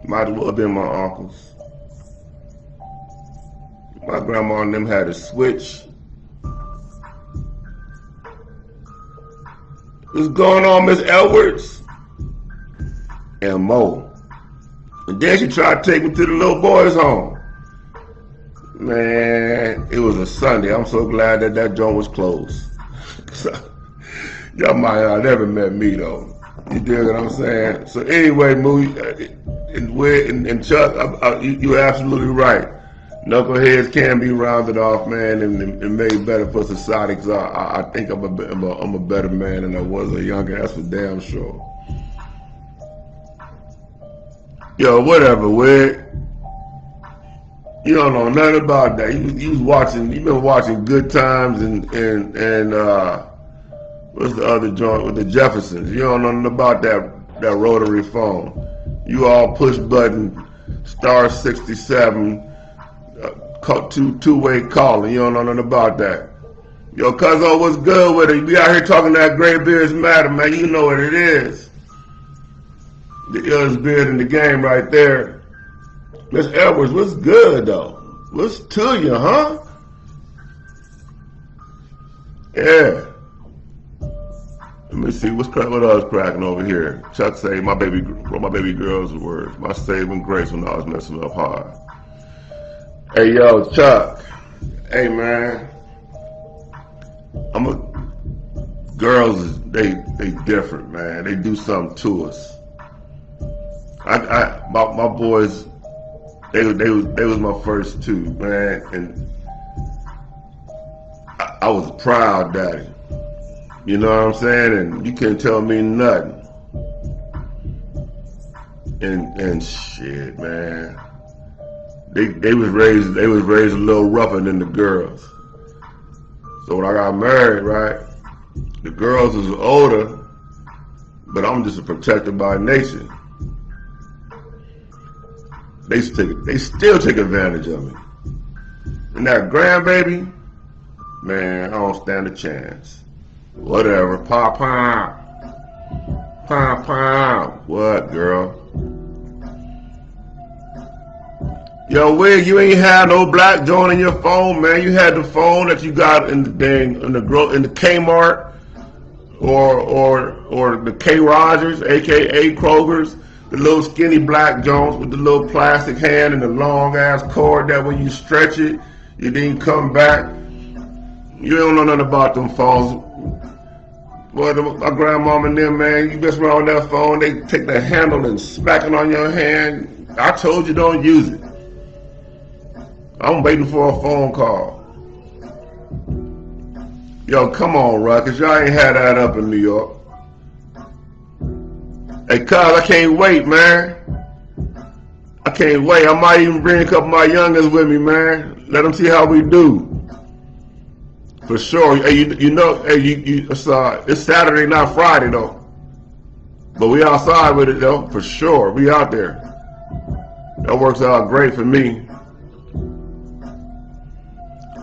might as well have been my uncles. My grandma and them had a switch. What's going on, Miss Edwards? And Mo. And then she tried to take me to the little boy's home. Man, it was a Sunday. I'm so glad that joint was closed. Y'all might not never met me though. You dig what I'm saying? So anyway, Moo, and Chuck, you're absolutely right. Knuckleheads can be rounded off, man, and made better for society. Cause I think I'm a better man than I was a younger. That's for damn sure. Yo, whatever, Wig. You don't know nothing about that. You was watching. You been watching Good Times and what's the other joint with the Jeffersons? You don't know nothing about that rotary phone. You all push button star 67 two-way calling. You don't know nothing about that. Yo, cuzzo, what's good with it? We out here talking that gray beards matter, man. You know what it is. The illest beard in the game right there. Miss Edwards, what's good though? What's to you, huh? Yeah. Let me see what else cracking over here. Chuck say my baby girl's words. My saving grace when I was messing up hard. Hey yo, Chuck. Hey man. Girls, they different, man. They do something to us. My boys, they was my first two, man, and I was a proud daddy. You know what I'm saying? And you can't tell me nothing. And shit, man. they was raised a little rougher than the girls. So when I got married, right, the girls was older, but I'm just a protector by nature. They still take advantage of me. And that grandbaby, man, I don't stand a chance. Whatever, pop. What, girl? Yo, Wig, you ain't had no black joint in your phone, man. You had the phone that you got in the Kmart or the K Rogers, aka Kroger's, the little skinny black joints with the little plastic hand and the long ass cord that when you stretch it, you didn't come back. You don't know nothing about them phones. Boy, my grandmama and them, man, you mess around with that phone, they take the handle and smack it on your hand. I told you don't use it. I'm waiting for a phone call. Yo, come on, Ruckus. Y'all ain't had that up in New York. Hey, cuz, I can't wait, man. I can't wait. I might even bring a couple of my youngers with me, man. Let them see how we do. For sure. Hey, you know, hey, it's Saturday, not Friday, though. But we outside with it, though, for sure. We out there. That works out great for me.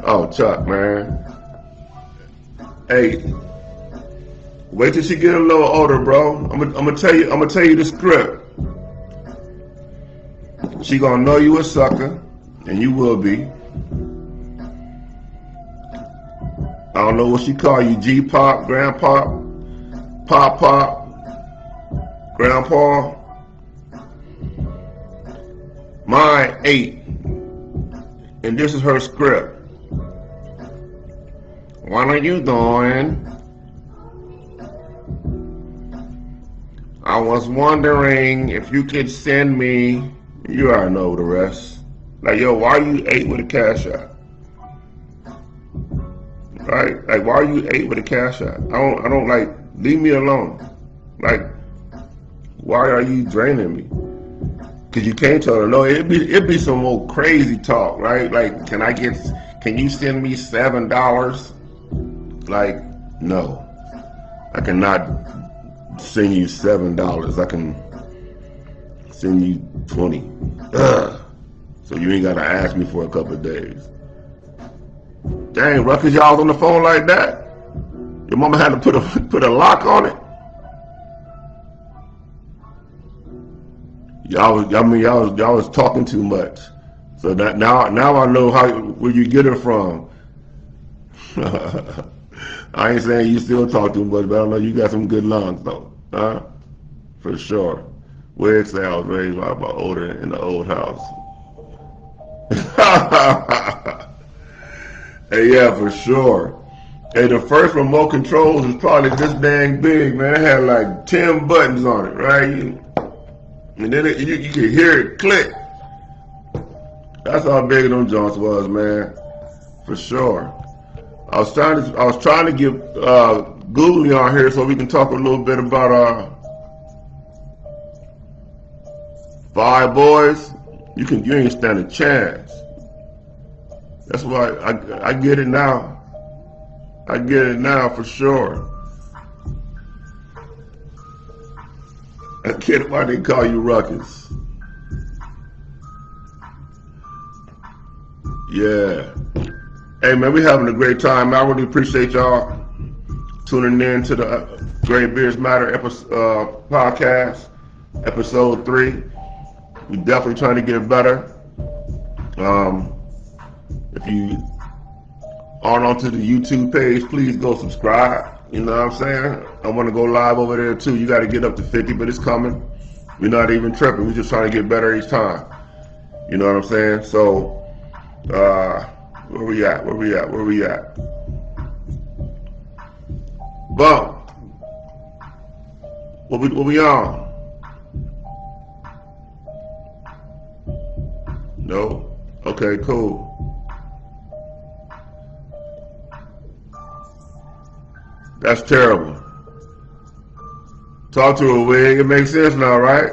Oh, Chuck, man. Hey, wait till she get a little older, bro. I'm gonna tell you the script. She gonna know you a sucker, and you will be. I don't know what she call you, G-Pop, Grandpa, Pop, Grandpa. Mine 8, and this is her script. What are you doing? I was wondering if you could send me. You already know the rest. Like, yo, why are you 8 with a cash app? Right? Like, why are you 8 with a cash app? I don't like, leave me alone. Like, why are you draining me? Cause you can't tell her no. It'd be some more crazy talk, right? Like, can you send me $7? Like, no, I cannot send you $7. I can send you 20. Ugh. So you ain't gotta ask me for a couple of days. Dang, Ruckus, y'all was on the phone like that? Your mama had to put a lock on it? Y'all was talking too much. So that now I know where you get it from. I ain't saying you still talk too much, but I know you got some good lungs though, huh? For sure. Wig say I was raised by older in the old house. Hey, yeah, for sure. Hey, the first remote controls was probably this dang big, man. It had like 10 buttons on it, right? And then you could hear it click. That's how big them joints was, man. For sure. I was trying to get Googly on here so we can talk a little bit about Five Boys. You ain't stand a chance. That's why I get it now. I get it now for sure. I get why they call you Ruckus. Yeah. Hey, man, we having a great time. I really appreciate y'all tuning in to the Great Beards Matter podcast, episode 3. We definitely trying to get better. If you aren't onto the YouTube page, please go subscribe. You know what I'm saying? I want to go live over there too. You got to get up to 50, but it's coming. We're not even tripping. We're just trying to get better each time. You know what I'm saying? So, where we at? Bump. What we on? No? Okay, cool. That's terrible. Talk to a Wig. It makes sense now, right?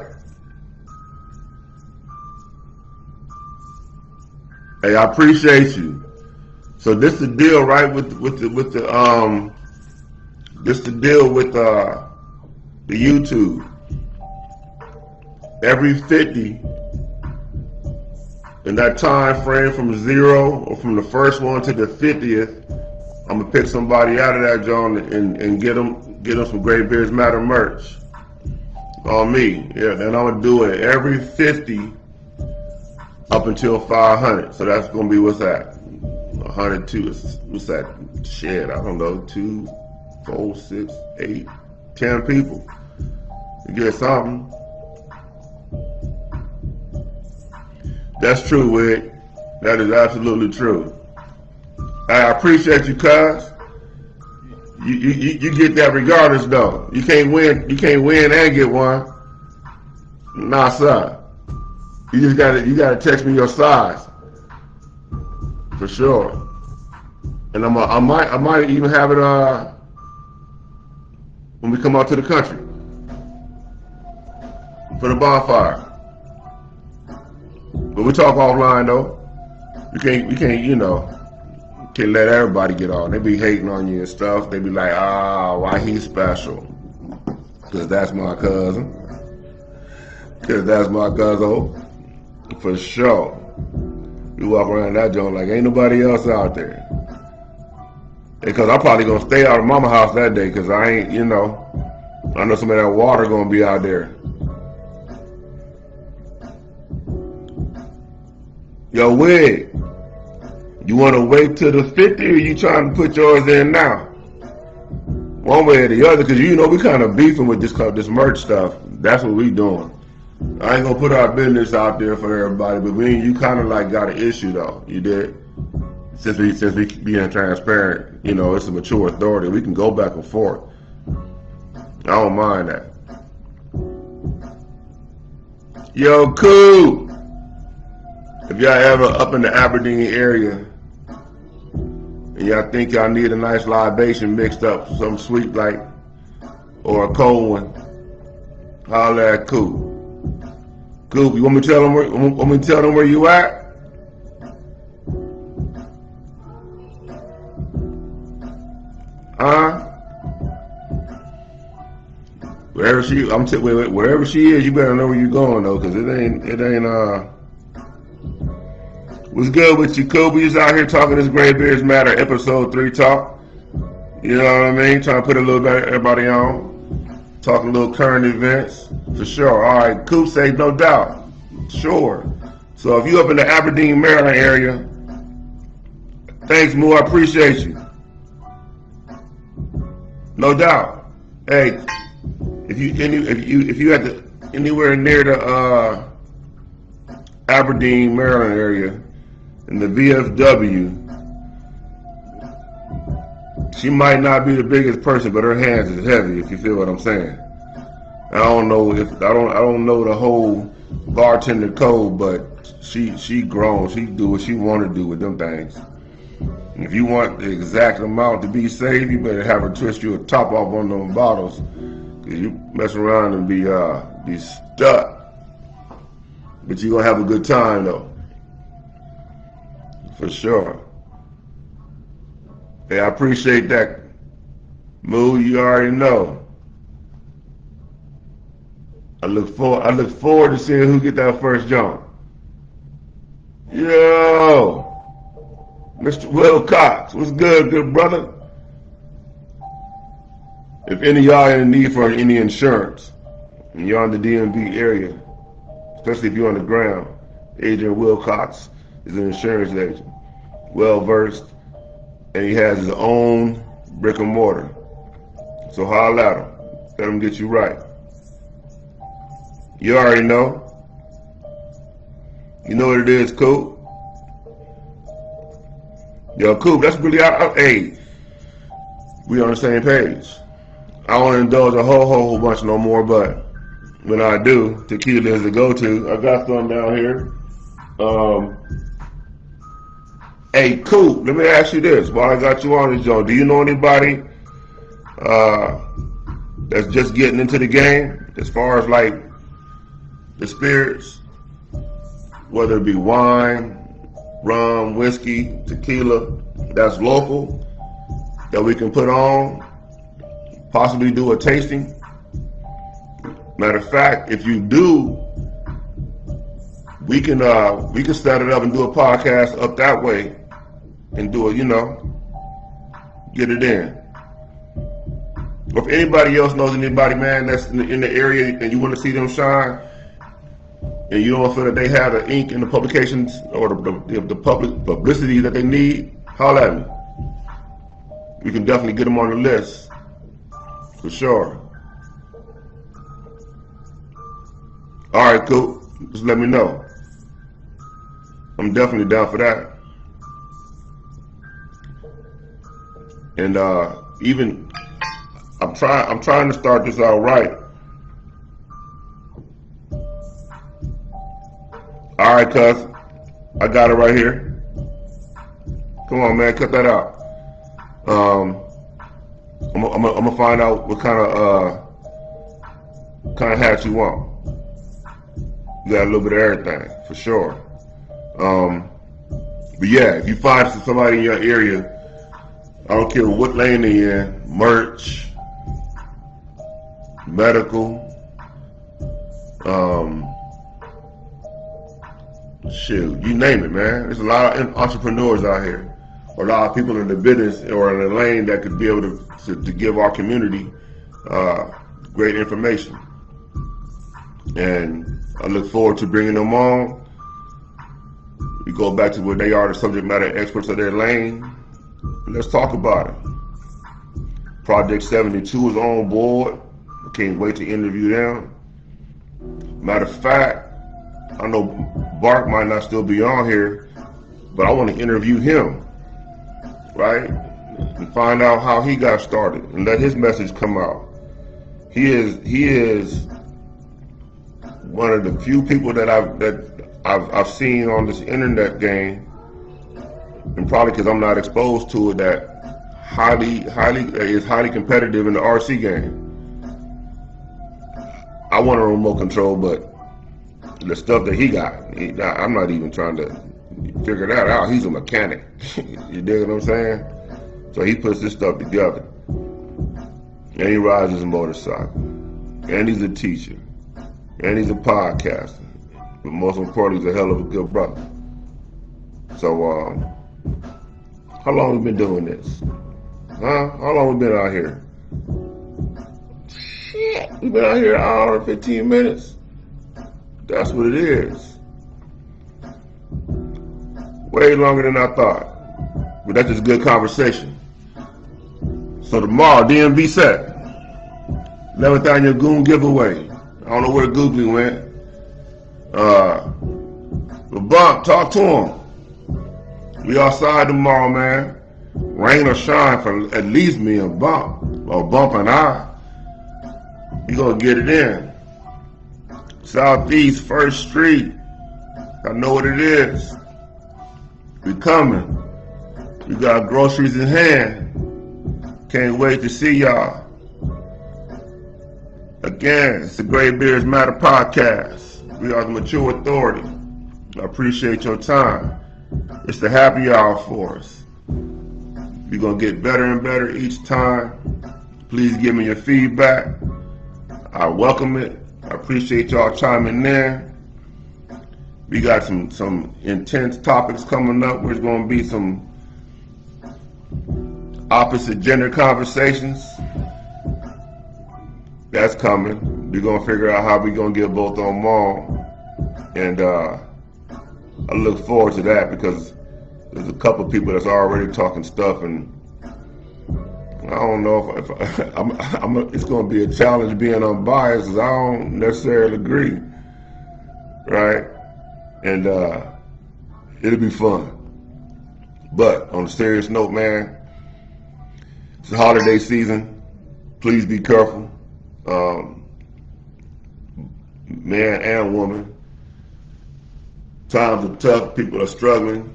Hey, I appreciate you. So this the deal, right? This the deal with the YouTube. Every 50 in that time frame from 0 or from the first one to the 50th, I'm gonna pick somebody out of that joint and get them some Great Beards Matter merch on me. Yeah, and I'm gonna do it every 50 up until 500. So that's gonna be what's that? 102. What's that? Shit, I don't know. 2, 4, 6, 8, 10 people. You get something. That's true, Wig. That is absolutely true. I appreciate you, cuz. You get that regardless, though. You can't win and get one. Nah, sir. You gotta text me your size for sure. And I might even have it when we come out to the country for the bonfire. But we talk offline though. We can't let everybody get on. They be hating on you and stuff. They be like, why he special? Cause that's my cousin. Cause that's my cousin. For sure. You walk around that joint like ain't nobody else out there. Because I'm probably gonna stay out of mama house that day because I ain't, I know some of that water gonna be out there. Yo, Wig, you wanna wait till the 50 or you trying to put yours in now? One way or the other, because we kind of beefing with this merch stuff. That's what we doing. I ain't gonna put our business out there for everybody, but me and you kind of like got an issue though. You did? Since we being transparent, it's a mature authority. We can go back and forth. I don't mind that. Yo, cool. If y'all ever up in the Aberdeen area and y'all think y'all need a nice libation mixed up, something sweet like, or a cold one, holla at Coop. Coop, you want me to tell them where you at? Wherever she is, you better know where you're going though, cause it ain't. What's good with you, Coop? We just out here talking this Great Beards Matter episode 3 talk. You know what I mean? Trying to put a little bit of everybody on, talking a little current events for sure. All right, Coop say no doubt, sure. So if you up in the Aberdeen, Maryland area, thanks, Moo. I appreciate you. No doubt. Hey, if you at the anywhere near the Aberdeen, Maryland area in the VFW, she might not be the biggest person, but her hands is heavy. If you feel what I'm saying. I don't know the whole bartender code, but she grown. She do what she want to do with them things. If you want the exact amount to be safe, you better have her twist you a top off one of them bottles. Cause you mess around and be stuck. But you gonna have a good time though. For sure. Hey, I appreciate that. Moo, you already know. I look forward to seeing who get that first jump. Yo! Mr. Will Cox, what's good brother? If any of y'all in need for any insurance, and you're in the DMV area, especially if you're on the ground, Agent Will Cox is an insurance agent, well versed, and he has his own brick and mortar. So holler at him, let him get you right. You already know. You know what it is, Coop. Yo, Coop, that's really hey, we on the same page. I don't indulge a whole bunch no more, but when I do, tequila is the go-to. I got some down here. Hey, Coop, let me ask you this. While I got you on this, Joe, do you know anybody that's just getting into the game as far as like the spirits, whether it be wine, rum, whiskey, tequila that's local that we can put on, possibly do a tasting. Matter of fact, if you do, we can set it up and do a podcast up that way and do it, get it in. Or if anybody else knows anybody, man, that's in the area and you want to see them shine, and you don't feel that they have the ink in the publications or the public publicity that they need, holler at me. We can definitely get them on the list, for sure. All right, cool. Just let me know. I'm definitely down for that. And even I'm trying to start this out right. All right, cuz I got it right here. Come on, man, cut that out. I'm gonna find out what kind of hat you want. You got a little bit of everything, for sure. But yeah, if you find somebody in your area, I don't care what lane they in, merch, medical, shoot, you name it, man. There's a lot of entrepreneurs out here, or a lot of people in the business or in the lane that could be able to give our community great information. And I look forward to bringing them on. We go back to where they are, the subject matter experts of their lane. And let's talk about it. Project 72 is on board. I can't wait to interview them. Matter of fact, I know Bark might not still be on here, but I want to interview him, right? And find out how he got started and let his message come out. He is one of the few people that I've seen on this internet game, and probably because I'm not exposed to it, that is highly competitive in the RC game. I want a remote control, but the stuff that he got, I'm not even trying to figure that out. He's a mechanic. You dig what I'm saying? So he puts this stuff together. And he rides his motorcycle. And he's a teacher. And he's a podcaster. But most importantly, he's a hell of a good brother. So, how long we been doing this? Huh? How long we been out here? Shit, we been out here an hour and 15 minutes. That's what it is. Way longer than I thought. But that's just good conversation. So tomorrow, DMV set. 11th annual Goon giveaway. I don't know where Googly went. But Bump, talk to him. We outside tomorrow, man. Rain or shine for at least me and Bump. Or Bump and I. We gonna get it in. Southeast 1st Street. I know what it is. We coming. We got groceries in hand. Can't wait to see y'all. Again, it's the Great Beards Matter podcast. We are the mature authority. I appreciate your time. It's the happy hour for us. We're going to get better and better each time. Please give me your feedback. I welcome it. I appreciate y'all chiming in. We got some intense topics coming up. There's going to be some opposite gender conversations. That's coming. We're going to figure out how we're going to get both of them on. And I look forward to that because there's a couple of people that's already talking stuff, and I don't know if it's going to be a challenge being unbiased because I don't necessarily agree, right? And it'll be fun. But on a serious note, man, it's the holiday season. Please be careful, man and woman. Times are tough. People are struggling,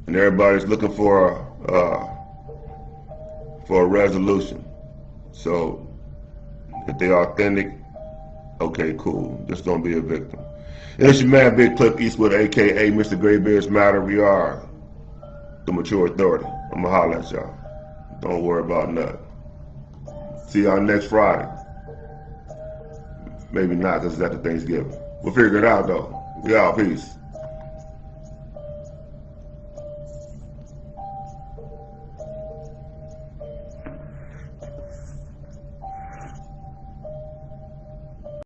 and everybody's looking for a resolution. So if they're authentic, okay, cool. Just don't be a victim. And it's your man, Big Cliff Eastwood, a.k.a. Mr. Graybeard's Matter. We are the mature authority. I'm going to holler at y'all. Don't worry about nothing. See y'all next Friday. Maybe not, because it's after Thanksgiving. We'll figure it out, though. We out. Peace.